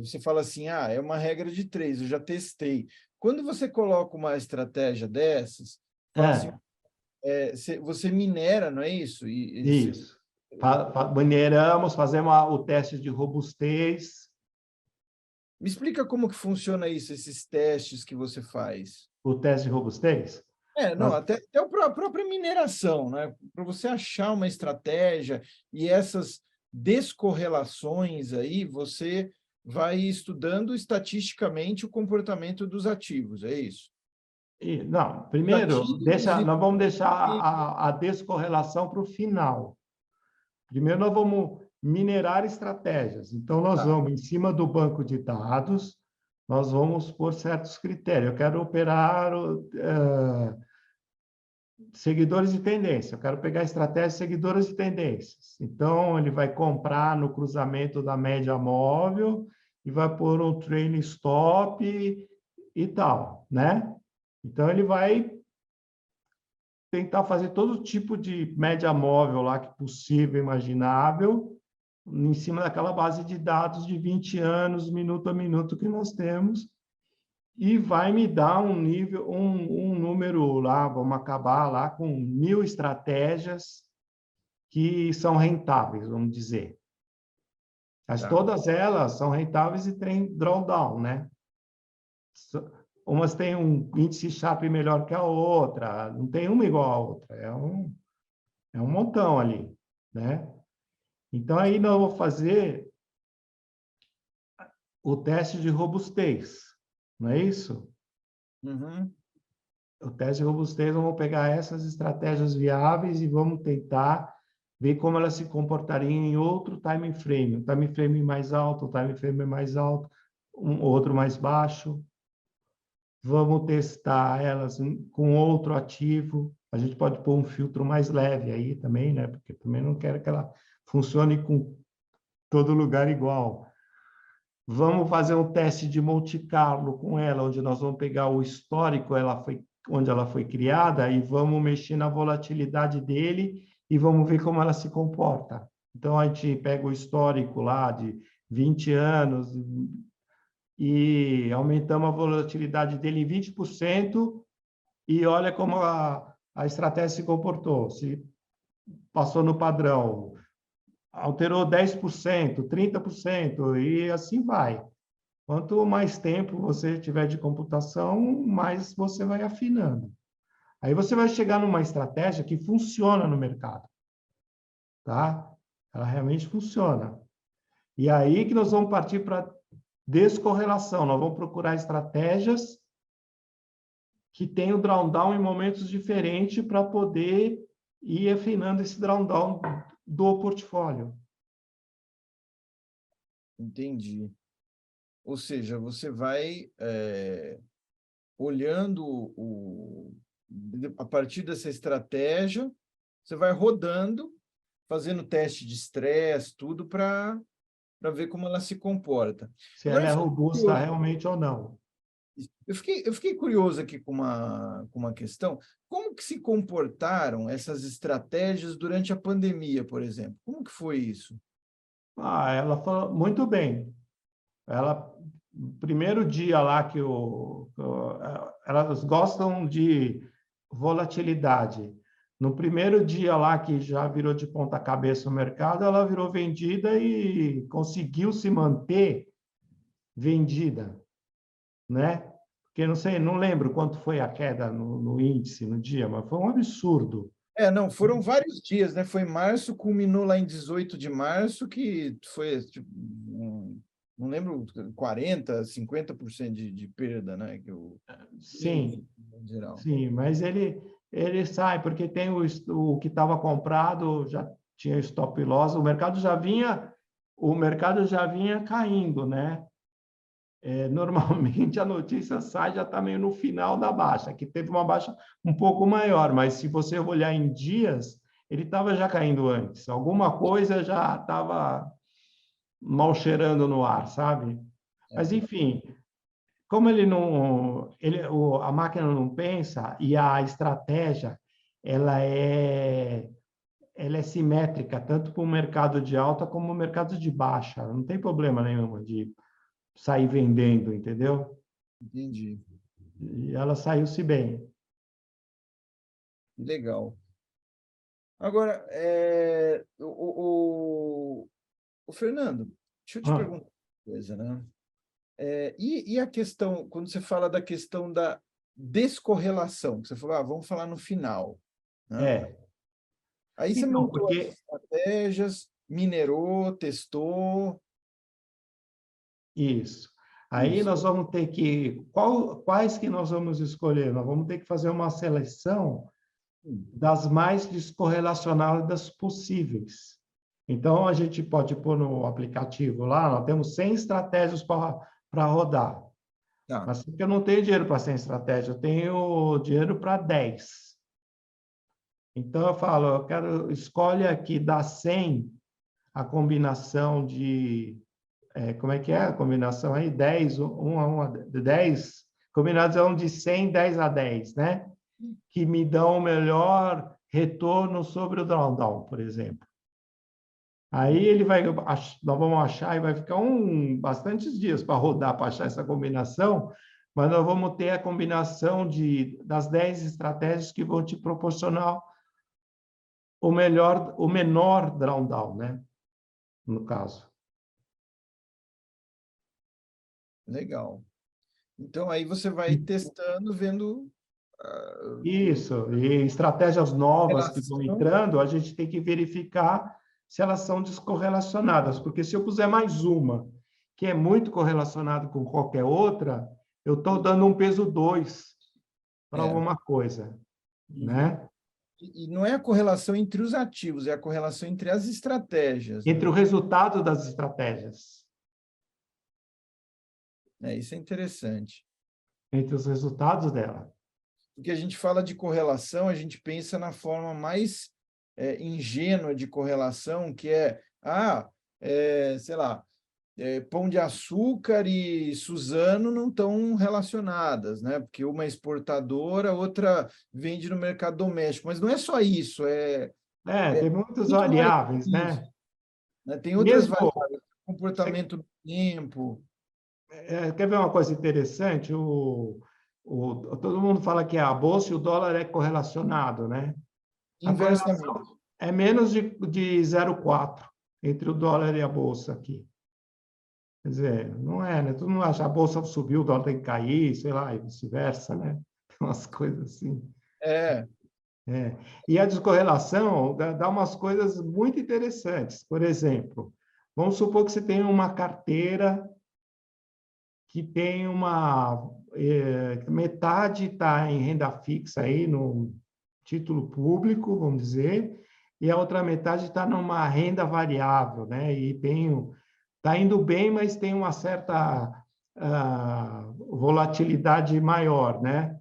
você fala assim, é uma regra de 3, eu já testei. Quando você coloca uma estratégia dessas, fala assim, você minera, não é isso? Isso. Mineramos, fazemos o teste de robustez. Me explica como que funciona isso, esses testes que você faz. O teste de robustez? Não, até a própria mineração, né? Para você achar uma estratégia e essas descorrelações aí, você vai estudando estatisticamente o comportamento dos ativos, é isso? Não, primeiro, Ativos nós vamos deixar e- a descorrelação para o final. Primeiro, nós vamos minerar estratégias. Então, nós Tá. vamos, em cima do banco de dados, nós vamos pôr certos critérios. Eu quero operar seguidores de tendência. Eu quero pegar estratégias seguidoras de tendências. Então, ele vai comprar no cruzamento da média móvel e vai pôr um trailing stop e tal, né? Então, ele vai tentar fazer todo tipo de média móvel lá que possível, imaginável, em cima daquela base de dados de 20 anos, minuto a minuto que nós temos, e vai me dar um nível, um número lá, vamos acabar lá com 1.000 estratégias que são rentáveis, vamos dizer. Mas Tá. todas elas são rentáveis e têm drawdown, né? Umas têm um índice Sharpe melhor que a outra, não tem uma igual à outra, é um montão ali, né? Então, aí nós vamos fazer o teste de robustez, não é isso? Uhum. O teste de robustez, vamos pegar essas estratégias viáveis e vamos tentar ver como elas se comportariam em outro time frame. Um time frame mais alto, um time frame mais alto, um outro mais baixo. Vamos testar elas com outro ativo. A gente pode pôr um filtro mais leve aí também, né? Porque também não quero que ela funcione com todo lugar igual. Vamos fazer um teste de Monte Carlo com ela, onde nós vamos pegar o histórico, onde ela foi criada, e vamos mexer na volatilidade dele e vamos ver como ela se comporta. Então, a gente pega o histórico lá de 20 anos e aumentamos a volatilidade dele em 20% e olha como a estratégia se comportou. Se passou no padrão, alterou 10%, 30%, e assim vai. Quanto mais tempo você tiver de computação, mais você vai afinando. Aí você vai chegar numa estratégia que funciona no mercado, tá? Ela realmente funciona. E aí que nós vamos partir para descorrelação. Nós vamos procurar estratégias que tenham drawdown em momentos diferentes para poder ir afinando esse drawdown do portfólio. Entendi. Ou seja, você vai olhando a partir dessa estratégia, você vai rodando, fazendo teste de estresse, tudo para ver como ela se comporta. Se Agora, ela é eu fiquei robusta curioso, realmente ou não. eu fiquei curioso aqui com uma questão. Como que se comportaram essas estratégias durante a pandemia, por exemplo? Como que foi isso? Ela falou muito bem. Ela, primeiro dia lá elas gostam de volatilidade. No primeiro dia lá que já virou de ponta cabeça o mercado, ela virou vendida e conseguiu se manter vendida, né? Porque não sei, não lembro quanto foi a queda no índice no dia, mas foi um absurdo. Não, foram vários dias, né? Foi em março, culminou lá em 18 de março, que foi, tipo, não lembro, 40%, 50% de perda, né? Que Sim, em geral. sim, mas ele sai porque tem o que estava comprado, já tinha stop loss, o mercado já vinha caindo, né? Normalmente a notícia sai já está meio no final da baixa, que teve uma baixa um pouco maior, mas se você olhar em dias, ele estava já caindo antes. Alguma coisa já estava mal cheirando no ar, sabe? Mas enfim, como a máquina não pensa e a estratégia ela é simétrica tanto para o mercado de alta como o mercado de baixa. Não tem problema nenhum de sair vendendo, entendeu? Entendi. E ela saiu-se bem. Legal. Agora, o Fernando, deixa eu te Ah, perguntar uma coisa, né? E a questão, quando você fala da questão da descorrelação, que você falou, vamos falar no final, né? é. Aí você Então, montou as porque estratégias, minerou, testou. Isso. Aí Isso. nós vamos ter que... Quais que nós vamos escolher? Nós vamos ter que fazer uma seleção das mais descorrelacionadas possíveis. Então, a gente pode pôr no aplicativo lá, nós temos 100 estratégias para rodar. Tá. Mas eu não tenho dinheiro para 100 estratégias, eu tenho dinheiro para 10. Então, eu falo, escolhe aqui das 100 a combinação de... como é que é a combinação aí? 10, 10, combinação de 100, 10 a 10, né? Que me dão o melhor retorno sobre o drawdown, por exemplo. Aí nós vamos achar e vai ficar bastantes dias para rodar, para achar essa combinação, mas nós vamos ter a combinação das 10 estratégias que vão te proporcionar o menor drawdown, né? No caso. Legal. Então, aí você vai testando, vendo... Isso, e estratégias novas que vão relação. entrando, a gente tem que verificar se elas são descorrelacionadas, porque se eu puser mais uma, que é muito correlacionada com qualquer outra, eu estou dando um peso 2 para alguma coisa, né? E não é a correlação entre os ativos, é a correlação entre as estratégias. Entre o resultado das estratégias. Isso é interessante. Entre os resultados dela. Porque a gente fala de correlação, a gente pensa na forma mais ingênua de correlação, que sei lá, Pão de Açúcar e Suzano não estão relacionadas, né? Porque uma é exportadora, outra vende no mercado doméstico. Mas não é só isso, Tem muitas muito mais variáveis, que né? isso, né? Tem outras Mesmo, variáveis, comportamento do tempo. quer ver uma coisa interessante? Todo mundo fala que a bolsa e o dólar é correlacionado, né? A Inversamente. correlação é menos de 0,4 entre o dólar e a bolsa aqui. Quer dizer, não é, né? Todo mundo acha que a bolsa subiu, o dólar tem que cair, sei lá, e vice-versa, né? Tem umas coisas assim. E a descorrelação dá umas coisas muito interessantes. Por exemplo, vamos supor que você tem uma carteira que tem metade está em renda fixa aí, no título público, vamos dizer, e a outra metade está numa renda variável, né? E está indo bem, mas tem uma certa volatilidade maior, né?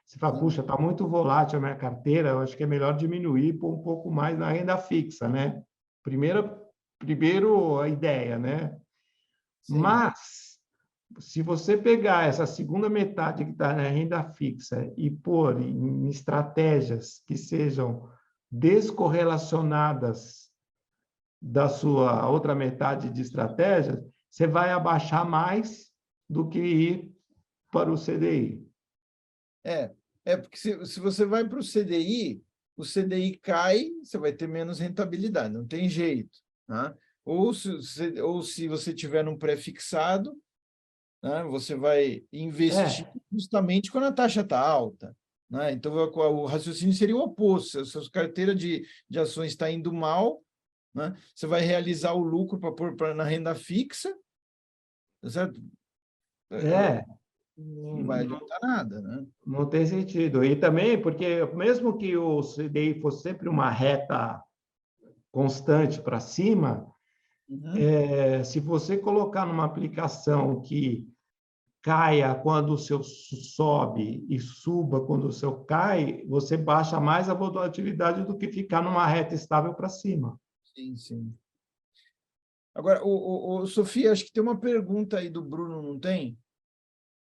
Você fala, puxa, está muito volátil a minha carteira, eu acho que é melhor diminuir por um pouco mais na renda fixa, né? Primeiro a ideia, né? Sim. Mas, se você pegar essa segunda metade que está na renda fixa e pôr em estratégias que sejam descorrelacionadas da sua outra metade de estratégias, você vai abaixar mais do que ir para o CDI. Porque se você vai para o CDI cai, você vai ter menos rentabilidade, não tem jeito. Né? Ou se você tiver num pré-fixado, né, você vai investir justamente quando a taxa está alta. Né? Então, o raciocínio seria o oposto. Se a sua carteira de ações está indo mal, né, você vai realizar o lucro para pôr na renda fixa, tá certo? Não vai adiantar nada, né? Não tem sentido. E também porque, mesmo que o CDI fosse sempre uma reta constante para cima, se você colocar numa aplicação que caia quando o seu sobe e suba quando o seu cai, você baixa mais a volatilidade do que ficar numa reta estável para cima. Sim, sim. Agora, Sofia, acho que tem uma pergunta aí do Bruno, não tem?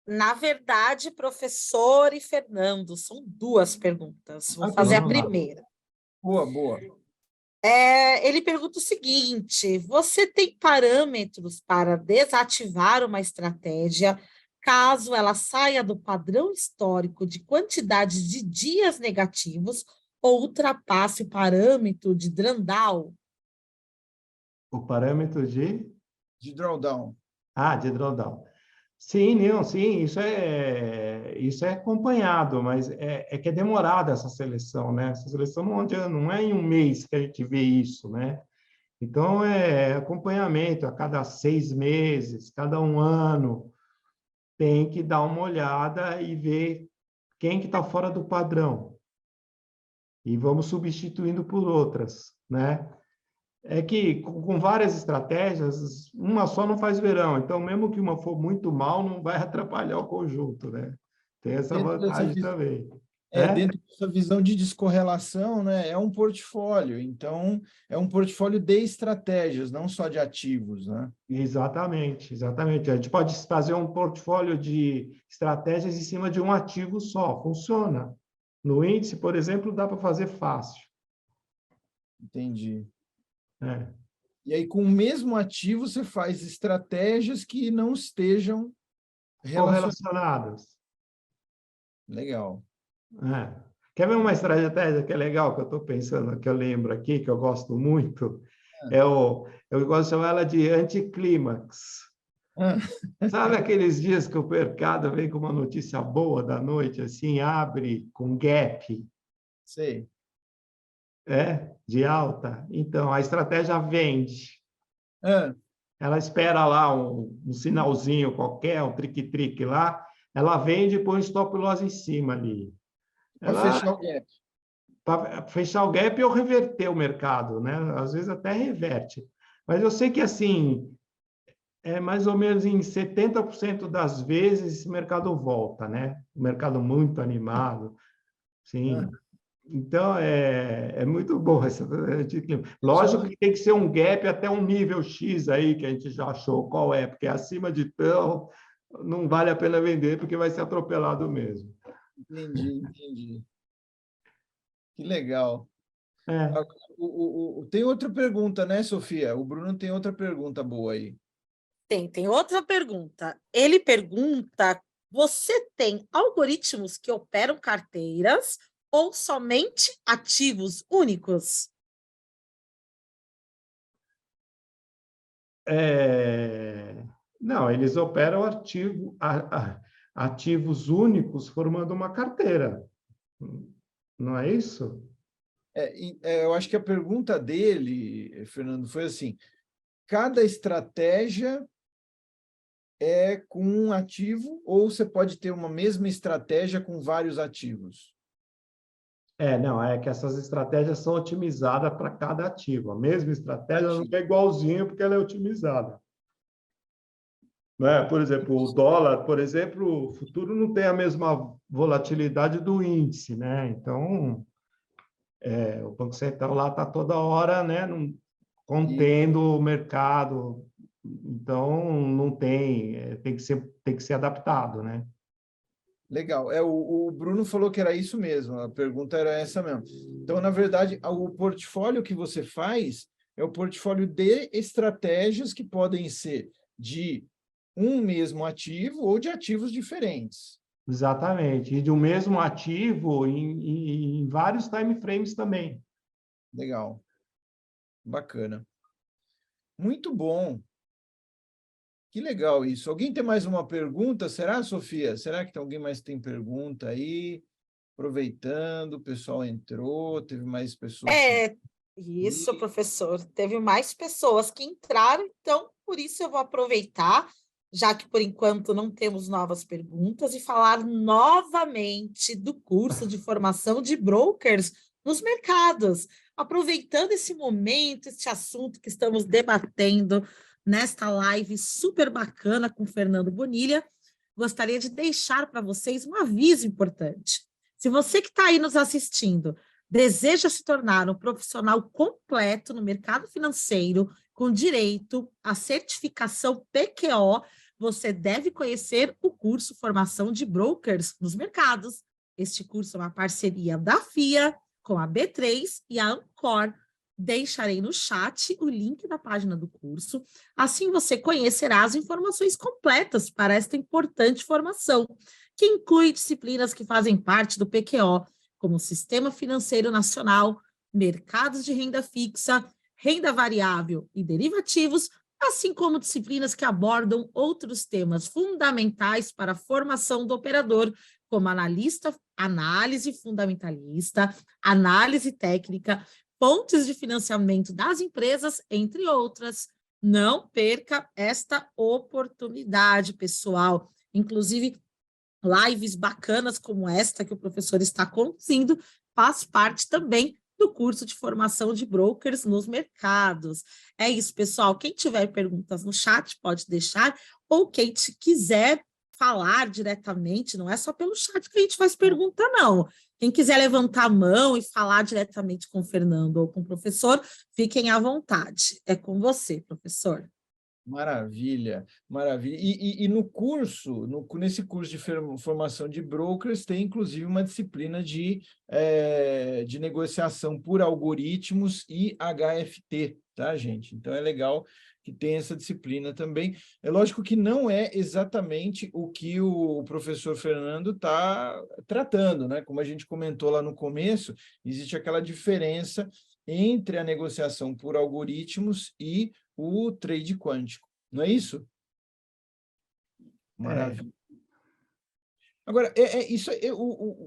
Na verdade, professor e Fernando, são duas perguntas. Vou fazer a primeira. Boa. Ele pergunta o seguinte: você tem parâmetros para desativar uma estratégia caso ela saia do padrão histórico de quantidade de dias negativos ou ultrapasse o parâmetro de Drawdown? O parâmetro de drawdown. De drawdown. Sim, isso é acompanhado, mas que é demorada essa seleção, né? Essa seleção não é em um mês que a gente vê isso, né? Então, é acompanhamento a cada 6 meses, cada 1 ano, tem que dar uma olhada e ver quem que está fora do padrão. E vamos substituindo por outras, né? É que com várias estratégias, uma só não faz verão. Então, mesmo que uma for muito mal, não vai atrapalhar o conjunto, né? Tem essa Dentro dessa vantagem também. dentro dessa visão de descorrelação, né, é um portfólio. Então, é um portfólio de estratégias, não só de ativos, né? Exatamente, exatamente. A gente pode fazer um portfólio de estratégias em cima de um ativo só, funciona. No índice, por exemplo, dá para fazer fácil. Entendi. Né? E aí, com o mesmo ativo, você faz estratégias que não estejam relacionadas. Correlacionadas. Legal. É. Quer ver uma estratégia que é legal, que eu estou pensando, que eu lembro aqui, que eu gosto muito? Eu gosto de chamar ela de anticlímax. Ah, Sabe aqueles dias que o mercado vem com uma notícia boa da noite, assim, abre com gap, sei. de alta? Então, a estratégia vende. Ah, Ela espera lá um sinalzinho qualquer, um trique-trique lá, ela vende e põe um stop loss em cima ali. para Ela fechar o gap. para fechar o gap ou reverter o mercado, né? Às vezes até reverte. Mas eu sei que, assim, mais ou menos em 70% das vezes esse mercado volta, né? O mercado muito animado, Ah, sim. Então, é muito bom essa. Lógico que tem que ser um gap até um nível X aí, que a gente já achou qual é, porque acima de tão não vale a pena vender, porque vai ser atropelado mesmo. entendi. Que legal. É. Ah, tem outra pergunta, né, Sofia? O Bruno tem outra pergunta boa aí. Tem outra pergunta. Ele pergunta: você tem algoritmos que operam carteiras ou somente ativos únicos? Não, eles operam ativos únicos formando uma carteira. Não é isso? Eu acho que a pergunta dele, Fernando, foi assim: cada estratégia é com um ativo ou você pode ter uma mesma estratégia com vários ativos? Não, é que essas estratégias são otimizadas para cada ativo. A mesma estratégia não Ativo. é igualzinha porque ela é otimizada. Né? Por exemplo, o dólar, por exemplo, o futuro não tem a mesma volatilidade do índice, né? Então, o Banco Central lá está toda hora, né, E contendo o mercado. Então, não tem, tem que ser adaptado, né? legal. O Bruno falou que era isso mesmo, a pergunta era essa mesmo. Então, na verdade, o portfólio que você faz é o portfólio de estratégias que podem ser de um mesmo ativo ou de ativos diferentes. Exatamente. E de um mesmo ativo em vários time frames também. Legal. Bacana. Muito bom. Que legal isso. Alguém tem mais uma pergunta? Será, Sofia? Será que alguém mais tem pergunta aí? Aproveitando, o pessoal entrou, teve mais pessoas. Isso, professor. Teve mais pessoas que entraram, então por isso eu vou aproveitar, já que por enquanto não temos novas perguntas, e falar novamente do curso de formação de brokers nos mercados. Aproveitando esse momento, este assunto que estamos debatendo nesta live super bacana com o Fernando Bonilha, gostaria de deixar para vocês um aviso importante. Se você que está aí nos assistindo deseja se tornar um profissional completo no mercado financeiro, com direito à certificação PQO, você deve conhecer o curso Formação de Brokers nos Mercados. Este curso é uma parceria da FIA com a B3 e a Ancor. Deixarei no chat o link da página do curso. Assim você conhecerá as informações completas para esta importante formação, que inclui disciplinas que fazem parte do PQO, como Sistema Financeiro Nacional, mercados de renda fixa, renda variável e derivativos, assim como disciplinas que abordam outros temas fundamentais para a formação do operador, como analise fundamentalista, análise técnica, pontes de financiamento das empresas, entre outras. Não perca esta oportunidade, pessoal. Inclusive, lives bacanas como esta que o professor está conduzindo faz parte também do curso de formação de brokers nos mercados. É isso, pessoal. Quem tiver perguntas no chat pode deixar, ou quem quiser falar diretamente, não é só pelo chat que a gente faz pergunta, não. Quem quiser levantar a mão e falar diretamente com o Fernando ou com o professor, fiquem à vontade. É com você, professor. Maravilha, maravilha. E no curso, nesse curso de formação de brokers, tem inclusive uma disciplina de negociação por algoritmos e HFT, tá, gente? Então é legal que tem essa disciplina também. É lógico que não é exatamente o que o professor Fernando está tratando, né? Como a gente comentou lá no começo, existe aquela diferença entre a negociação por algoritmos e o trade quântico, não é isso? Maravilha. Agora,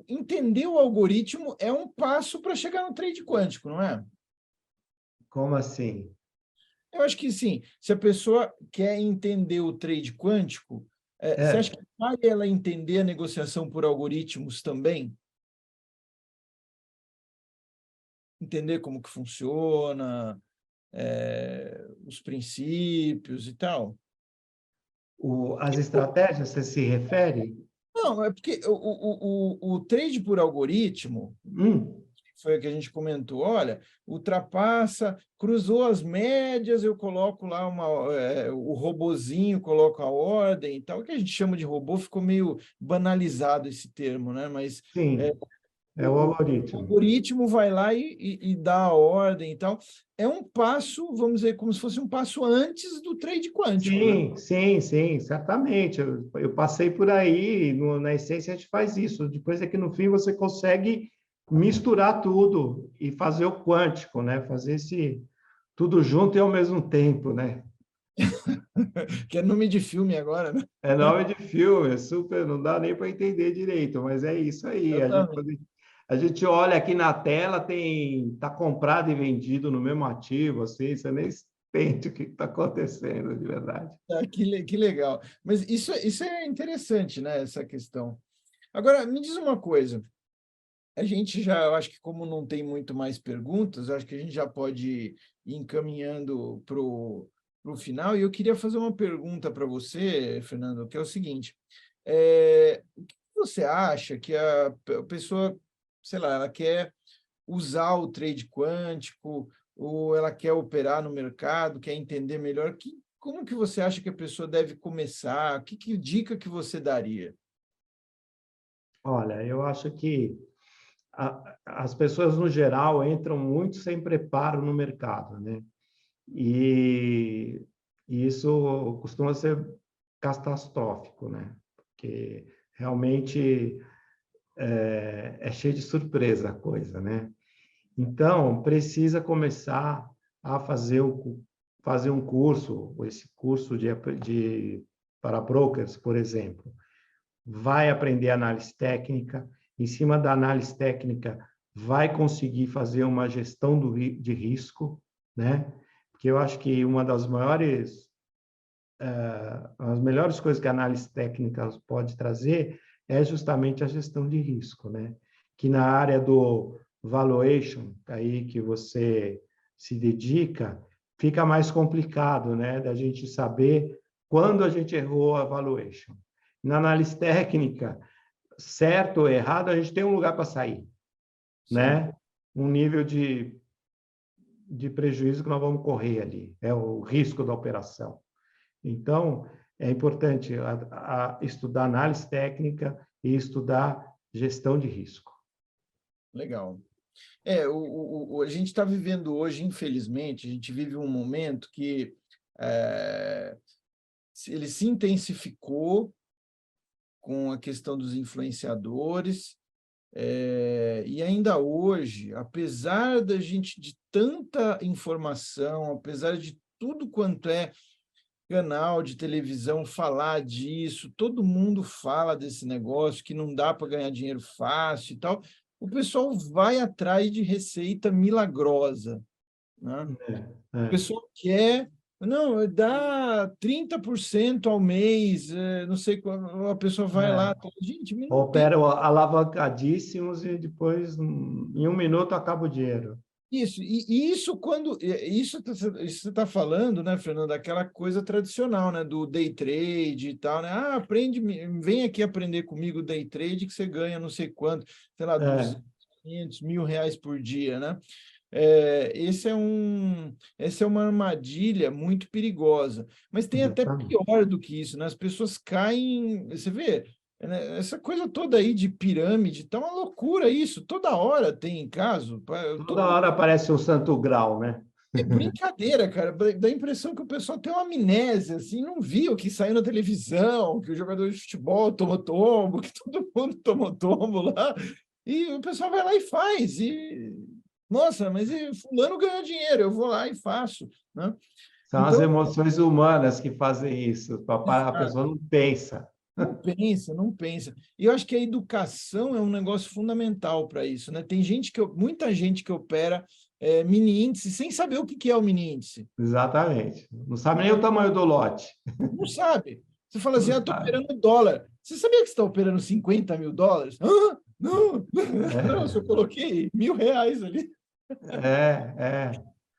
entender o algoritmo é um passo para chegar no trade quântico, não é? Como assim? Eu acho que sim. Se a pessoa quer entender o trade quântico, você acha que vale ela entender a negociação por algoritmos também? Entender como que funciona, os princípios e tal? As estratégias, você se refere? Não, é porque o trade por algoritmo, foi o que a gente comentou, olha, ultrapassa, cruzou as médias, eu coloco lá o robozinho, coloco a ordem e tal, o que a gente chama de robô, ficou meio banalizado esse termo, né? Mas Sim, é o o algoritmo. algoritmo vai lá e dá a ordem e tal. É um passo, vamos dizer, como se fosse um passo antes do trade quântico, né? Sim, certamente. Eu passei por aí, na essência a gente faz isso. Depois é que no fim você consegue misturar tudo e fazer o quântico, né? Fazer tudo junto e ao mesmo tempo, né? Que é nome de filme agora, né? É nome de filme, é super, não dá nem para entender direito, mas é isso aí. A gente olha aqui na tela, tá comprado e vendido no mesmo ativo, assim, você nem entende o que está acontecendo de verdade. Que legal. Mas isso é interessante, né? Essa questão. Agora, me diz uma coisa. A gente já, eu acho que como não tem muito mais perguntas, acho que a gente já pode ir encaminhando para o final. E eu queria fazer uma pergunta para você, Fernando, que é o seguinte. O que você acha que a pessoa, sei lá, ela quer usar o trade quântico ou ela quer operar no mercado, quer entender melhor? Como que você acha que a pessoa deve começar? Que dica que você daria? Olha, eu acho que as pessoas, no geral, entram muito sem preparo no mercado, né? E isso costuma ser catastrófico, né? Porque realmente é cheio de surpresa a coisa, né? Então, precisa começar a fazer um curso, esse curso para brokers, por exemplo. Vai aprender análise técnica, em cima da análise técnica, vai conseguir fazer uma gestão de risco, né? Porque eu acho que uma das as melhores coisas que a análise técnica pode trazer é justamente a gestão de risco, né? Que na área do valuation, aí que você se dedica, fica mais complicado, né? Da gente saber quando a gente errou a valuation. Na análise técnica, certo ou errado, a gente tem um lugar para sair, né? Um nível de prejuízo que nós vamos correr ali, é o risco da operação. Então, é importante estudar análise técnica e estudar gestão de risco. Legal. A gente está vivendo hoje, infelizmente, a gente vive um momento que ele se intensificou com a questão dos influenciadores, e ainda hoje, apesar de tanta informação, apesar de tudo quanto é canal de televisão falar disso, todo mundo fala desse negócio, que não dá para ganhar dinheiro fácil e tal, o pessoal vai atrás de receita milagrosa, né? O pessoal quer, não, dá 30% ao mês, não sei qual, a pessoa vai lá, gente, mas não tem Operam alavancadíssimos e depois, em 1 minuto, acaba o dinheiro. isso. E isso quando isso você está falando, né, Fernando, aquela coisa tradicional, né, do day trade e tal, né? Ah, aprende, vem aqui aprender comigo day trade que você ganha não sei quanto, sei lá, 200, 500, R$ 1.000 por dia, né? Essa é uma armadilha muito perigosa. Mas tem até Exatamente. pior do que isso, né? As pessoas caem, você vê, né? Essa coisa toda aí de pirâmide, tá uma loucura isso. Toda hora tem caso. Toda hora aparece um santo grau, né? É brincadeira, cara. Dá a impressão que o pessoal tem uma amnésia, assim, não viu que saiu na televisão, que o jogador de futebol tomou tombo, que todo mundo tomou tombo lá. E o pessoal vai lá e faz. Nossa, mas fulano ganhou dinheiro, eu vou lá e faço, né? São as Então, emoções humanas que fazem isso. A pessoa não pensa. não pensa, não pensa. E eu acho que a educação é um negócio fundamental para isso, né? Tem muita gente que opera mini índice sem saber o que é o mini índice. Exatamente. Não sabe nem o tamanho do lote. Não sabe. Você fala assim, Não estou sabe. operando dólar. Você sabia que você está operando $50 mil? Não, não, eu coloquei R$ 1.000 ali. É.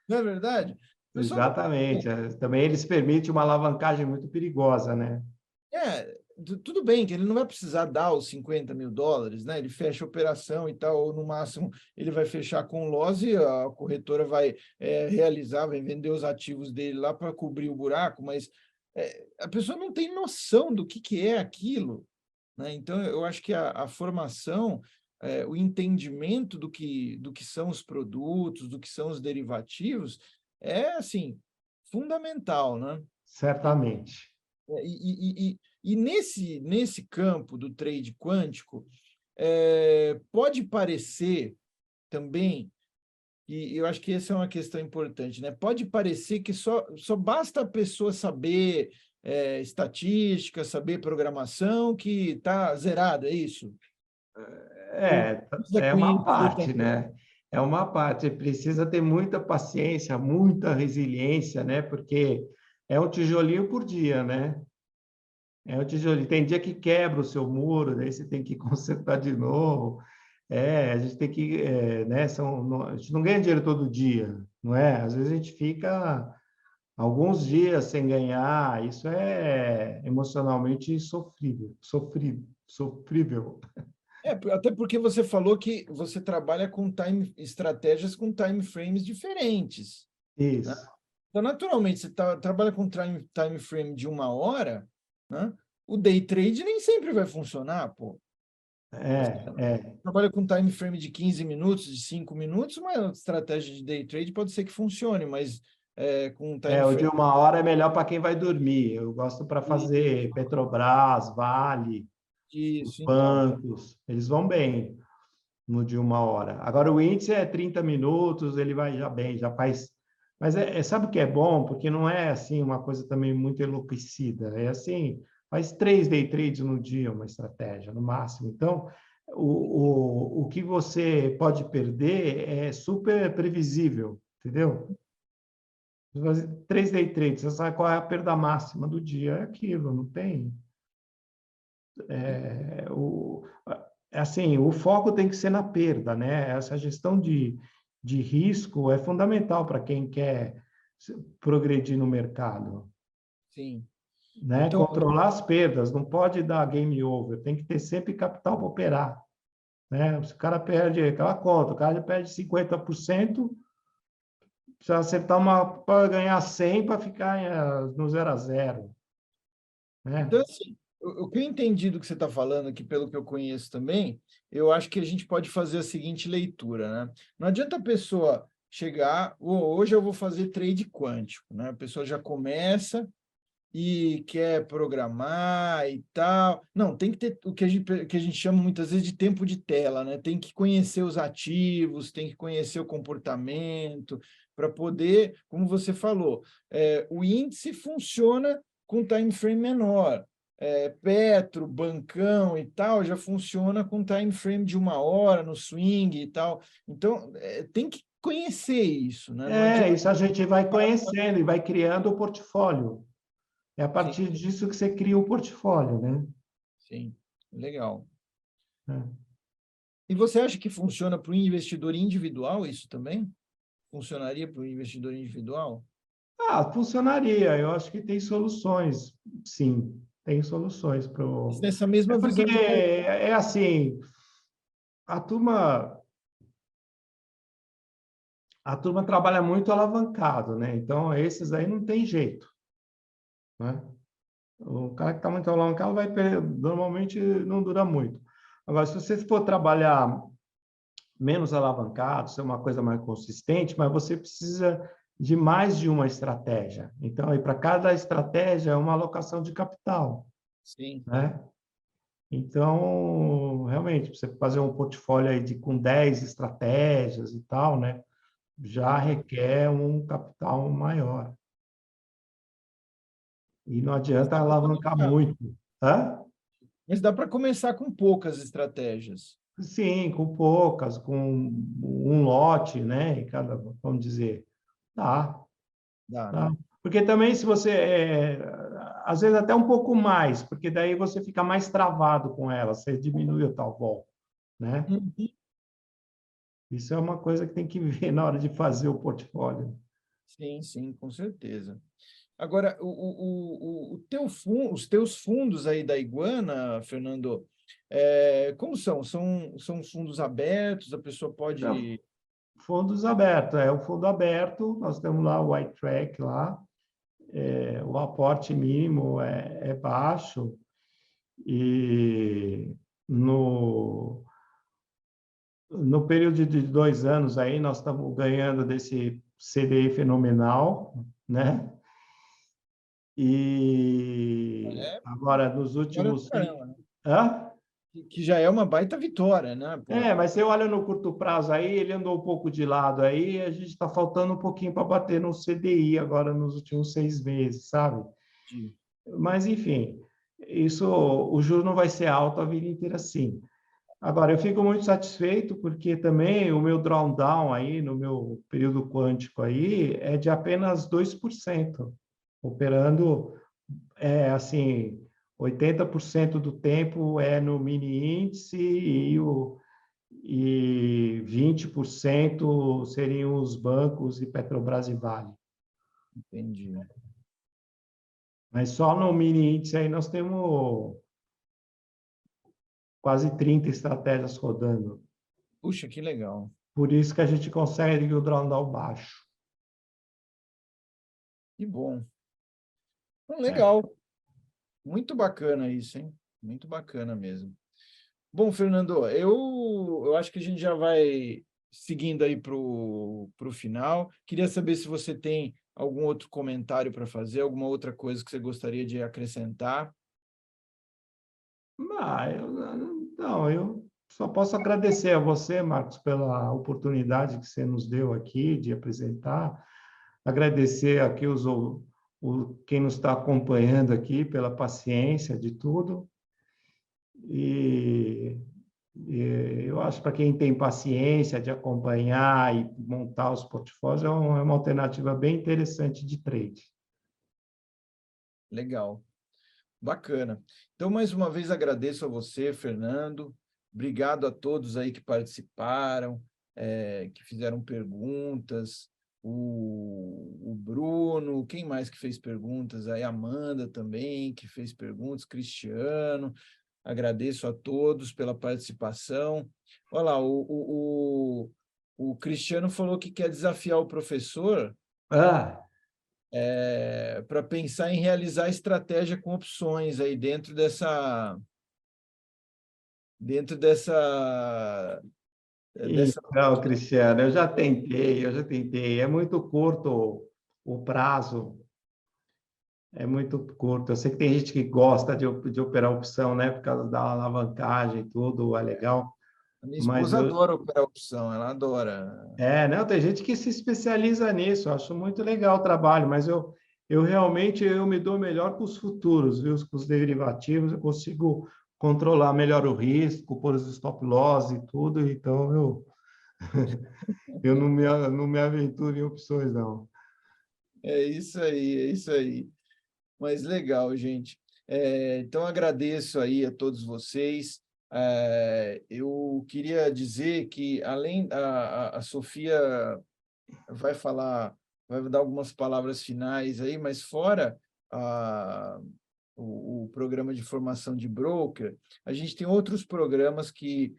Não é verdade? O pessoal não. Exatamente. Também eles permitem uma alavancagem muito perigosa, né? Tudo bem que ele não vai precisar dar os $50 mil, né? Ele fecha a operação e tal, ou no máximo ele vai fechar com loss e a corretora vai vai vender os ativos dele lá para cobrir o buraco, mas a pessoa não tem noção do que é aquilo, né? Então, eu acho que a formação, o entendimento do que são os produtos, do que são os derivativos, é, assim, fundamental, né? Certamente. E nesse campo do trade quântico, pode parecer também, e eu acho que essa é uma questão importante, né? Pode parecer que só basta a pessoa saber estatística, saber programação, que está zerado, é isso? Precisa É uma conhecer parte, também. né? É uma parte. Precisa ter muita paciência, muita resiliência, né? Porque é um tijolinho por dia, né? É um tijolinho. Tem dia que quebra o seu muro, daí você tem que consertar de novo. A gente tem que, né? A gente não ganha dinheiro todo dia, não é? Às vezes a gente fica alguns dias sem ganhar. Isso é emocionalmente sofrível. Até porque você falou que você trabalha com estratégias com time frames diferentes, né? Isso. Então, naturalmente, você trabalha com time frame de 1 hora, né? O day trade nem sempre vai funcionar, pô. Você trabalha com time frame de 15 minutos, de 5 minutos, uma estratégia de day trade pode ser que funcione, mas com time O de frame... 1 hora é melhor para quem vai dormir. Eu gosto para fazer Petrobras, Vale, os Isso, então. bancos, eles vão bem no de 1 hora. Agora, o índice é 30 minutos, ele vai já bem, já faz. Mas sabe o que é bom? Porque não é assim uma coisa também muito enlouquecida. É assim, faz 3 day trades no dia, uma estratégia, no máximo. Então, o que você pode perder é super previsível, entendeu? 3 day trades, você sabe qual é a perda máxima do dia, é aquilo, não tem. É, assim, o foco tem que ser na perda, né? Essa gestão de risco é fundamental para quem quer progredir no mercado, Sim. né? Então, Controlar as perdas, não pode dar game over, tem que ter sempre capital para operar, né? Se o cara perde aquela conta, o cara perde 50%, precisa acertar para ganhar 100 para ficar no 0-0, né? assim, o que eu entendi do que você está falando aqui, pelo que eu conheço também, eu acho que a gente pode fazer a seguinte leitura, né? Não adianta a pessoa chegar, hoje eu vou fazer trade quântico, né? A pessoa já começa e quer programar e tal. Não, tem que ter o que a gente chama muitas vezes de tempo de tela, né? Tem que conhecer os ativos, tem que conhecer o comportamento, para poder, como você falou, o índice funciona com time frame menor. Petro, Bancão e tal, já funciona com time frame de 1 hora no swing e tal. Então, tem que conhecer isso, né? Não adianta. Isso a gente vai conhecendo e vai criando o portfólio. É a Sim, partir disso que você cria o portfólio, né? sim, legal. É. E você acha que funciona para o investidor individual isso também? Funcionaria para o investidor individual? Funcionaria. Eu acho que tem soluções, sim. Tem soluções para o... Nessa mesma porque visão de... é assim, a turma trabalha muito alavancado, né? Então, esses aí não tem jeito, né? O cara que está muito alavancado normalmente não dura muito. Agora, se você for trabalhar menos alavancado, ser uma coisa mais consistente, mas você precisa de mais de uma estratégia. Então, aí para cada estratégia é uma alocação de capital, Sim. né? Então, realmente, você fazer um portfólio aí com 10 estratégias e tal, né? Já requer um capital maior. E não adianta alavancar muito. Hã? Mas dá para começar com poucas estratégias. Sim, com poucas, com um lote, né? Em cada, vamos dizer, dá. Dá, Tá? né? Porque também se você, às vezes até um pouco mais, porque daí você fica mais travado com ela, você diminui o tal vol, né? Uhum. Isso é uma coisa que tem que ver na hora de fazer o portfólio. Sim, sim, com certeza. Agora, os teus fundos aí da Iguana, Fernando, como são? São fundos abertos, a pessoa Então, pode... fundos abertos, o fundo aberto, nós temos lá o White Track lá, o aporte mínimo é baixo, e no período de 2 anos aí, nós estamos ganhando desse CDI fenomenal, né? E É, agora, nos vitória do últimos... caramba, né? Hã? Que já é uma baita vitória, né? Pô, Mas você olha no curto prazo aí, ele andou um pouco de lado aí, a gente está faltando um pouquinho para bater no CDI agora nos últimos 6 meses, sabe? de- Mas, enfim, o juro não vai ser alto a vida inteira assim. Agora, eu fico muito satisfeito porque também o meu drawdown aí, no meu período quântico aí, é de apenas 2%, operando, assim, 80% do tempo é no mini índice e 20% seriam os bancos e Petrobras e Vale. Entendi. Mas só no mini índice aí nós temos quase 30 estratégias rodando. Puxa, que legal. Por isso que a gente consegue o drawdown baixo. Que bom. Então, É. legal. Muito bacana isso, hein? Muito bacana mesmo. Bom, Fernando, eu acho que a gente já vai seguindo aí para o final. Queria saber se você tem algum outro comentário para fazer, alguma outra coisa que você gostaria de acrescentar. Eu só posso agradecer a você, Marcos, pela oportunidade que você nos deu aqui de apresentar. Agradecer aqui quem nos está acompanhando aqui pela paciência de tudo. E eu acho que para quem tem paciência de acompanhar e montar os portfólios, é uma alternativa bem interessante de trade. Legal. Bacana. Então, mais uma vez, agradeço a você, Fernando. Obrigado a todos aí que participaram, que fizeram perguntas. O Bruno, quem mais que fez perguntas? Aí a Amanda também, que fez perguntas, Cristiano. Agradeço a todos pela participação. Olha lá, o Cristiano falou que quer desafiar o professor para pensar em realizar estratégia com opções aí dentro dessa Então, Cristiano, eu já tentei. É muito curto o prazo, é muito curto. Eu sei que tem gente que gosta de operar opção, né, por causa da alavancagem e tudo, é legal. a minha Mas esposa adora operar opção, ela adora. não, tem gente que se especializa nisso. Eu acho muito legal o trabalho, mas eu realmente me dou melhor com os futuros, viu? Com os derivativos, eu consigo controlar melhor o risco, pôr os stop loss e tudo, então eu não me aventuro em opções, não. É isso aí, é isso aí. Mas legal, gente. Então, agradeço aí a todos vocês. Eu queria dizer que, além a Sofia vai falar, vai dar algumas palavras finais aí, mas fora o programa de formação de broker, a gente tem outros programas que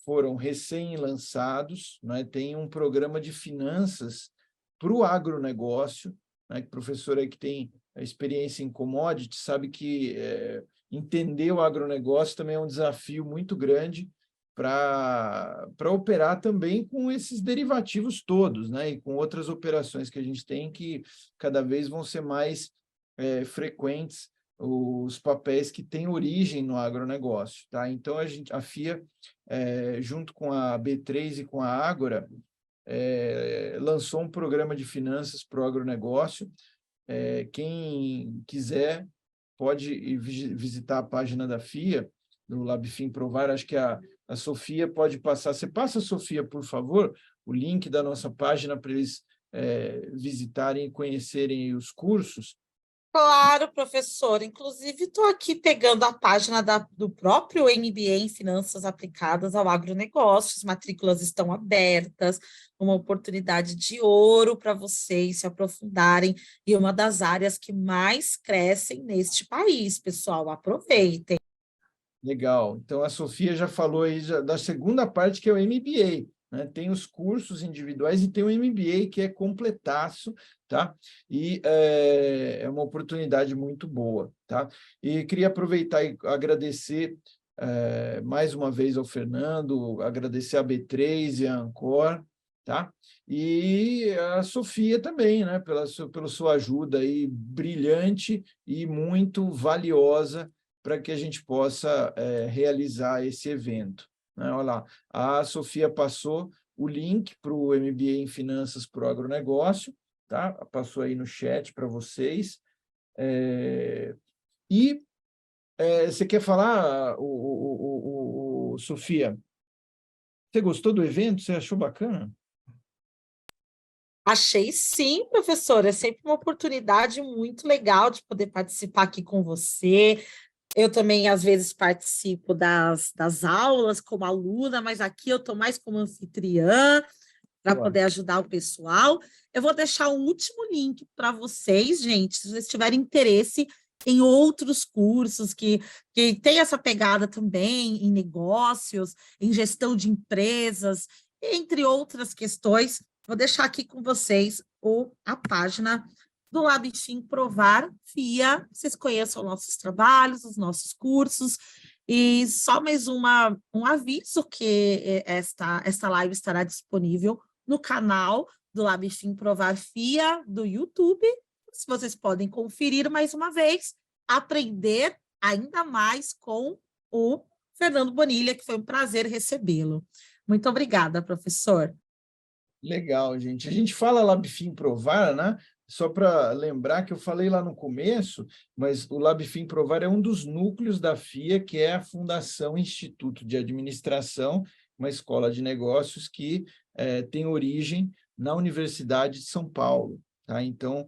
foram recém-lançados, né? Tem um programa de finanças para o agronegócio, né? O professor aí que tem a experiência em commodity sabe que entender o agronegócio também é um desafio muito grande para operar também com esses derivativos todos, né? E com outras operações que a gente tem que cada vez vão ser mais frequentes, os papéis que têm origem no agronegócio, tá? Então, a FIA, junto com a B3 e com a Ágora, lançou um programa de finanças para o agronegócio. Quem quiser pode ir visitar a página da FIA, do LabFin Provar. Acho que a Sofia pode passar. Você passa, Sofia, por favor, o link da nossa página para eles visitarem e conhecerem os cursos. Claro, professor. Inclusive, estou aqui pegando a página do próprio MBA em Finanças Aplicadas ao Agronegócio. As matrículas estão abertas, uma oportunidade de ouro para vocês se aprofundarem e uma das áreas que mais crescem neste país, pessoal. Aproveitem. Legal. Então, a Sofia já falou aí da segunda parte, que é o MBA. Né? Tem os cursos individuais e tem o MBA, que é completaço, tá? E é uma oportunidade muito boa, tá? E queria aproveitar e agradecer mais uma vez ao Fernando, agradecer a B3 e a Ancor, tá? E a Sofia também, né? Pela sua ajuda aí brilhante e muito valiosa para que a gente possa realizar esse evento. Né? Olha lá, a Sofia passou o link para o MBA em Finanças para o Agronegócio, tá? Passou aí no chat para vocês. Você quer falar, Sofia? Você gostou do evento? Você achou bacana? Achei sim, professora. É sempre uma oportunidade muito legal de poder participar aqui com você. Eu também, às vezes, participo das aulas como aluna, mas aqui eu estou mais como anfitriã para poder ajudar o pessoal. Eu vou deixar um último link para vocês, gente, se vocês tiverem interesse em outros cursos que tem essa pegada também em negócios, em gestão de empresas, entre outras questões. Vou deixar aqui com vocês a página do LabFin Provar FIA. Vocês conheçam nossos trabalhos, os nossos cursos. E só mais um aviso que esta live estará disponível no canal do LabFin Provar FIA do YouTube. Se vocês podem conferir mais uma vez, aprender ainda mais com o Fernando Bonilha, que foi um prazer recebê-lo. Muito obrigada, professor. Legal, gente. A gente fala LabFin Provar, né? Só para lembrar que eu falei lá no começo, mas o LabFin Provar é um dos núcleos da FIA, que é a Fundação Instituto de Administração, uma escola de negócios que tem origem na Universidade de São Paulo. Tá? Então,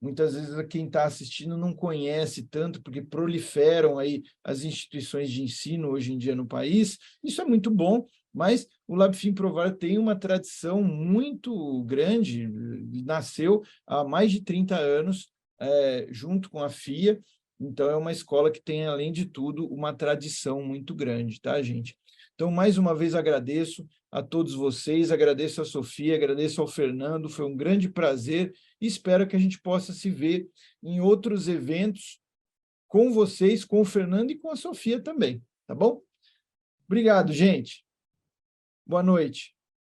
muitas vezes quem está assistindo não conhece tanto, porque proliferam aí as instituições de ensino hoje em dia no país. Isso é muito bom, mas o LabFin Provar tem uma tradição muito grande, nasceu há mais de 30 anos, junto com a FIA, então é uma escola que tem, além de tudo, uma tradição muito grande, tá, gente? Então, mais uma vez, agradeço a todos vocês, agradeço a Sofia, agradeço ao Fernando, foi um grande prazer e espero que a gente possa se ver em outros eventos com vocês, com o Fernando e com a Sofia também, tá bom? Obrigado, gente. Boa noite.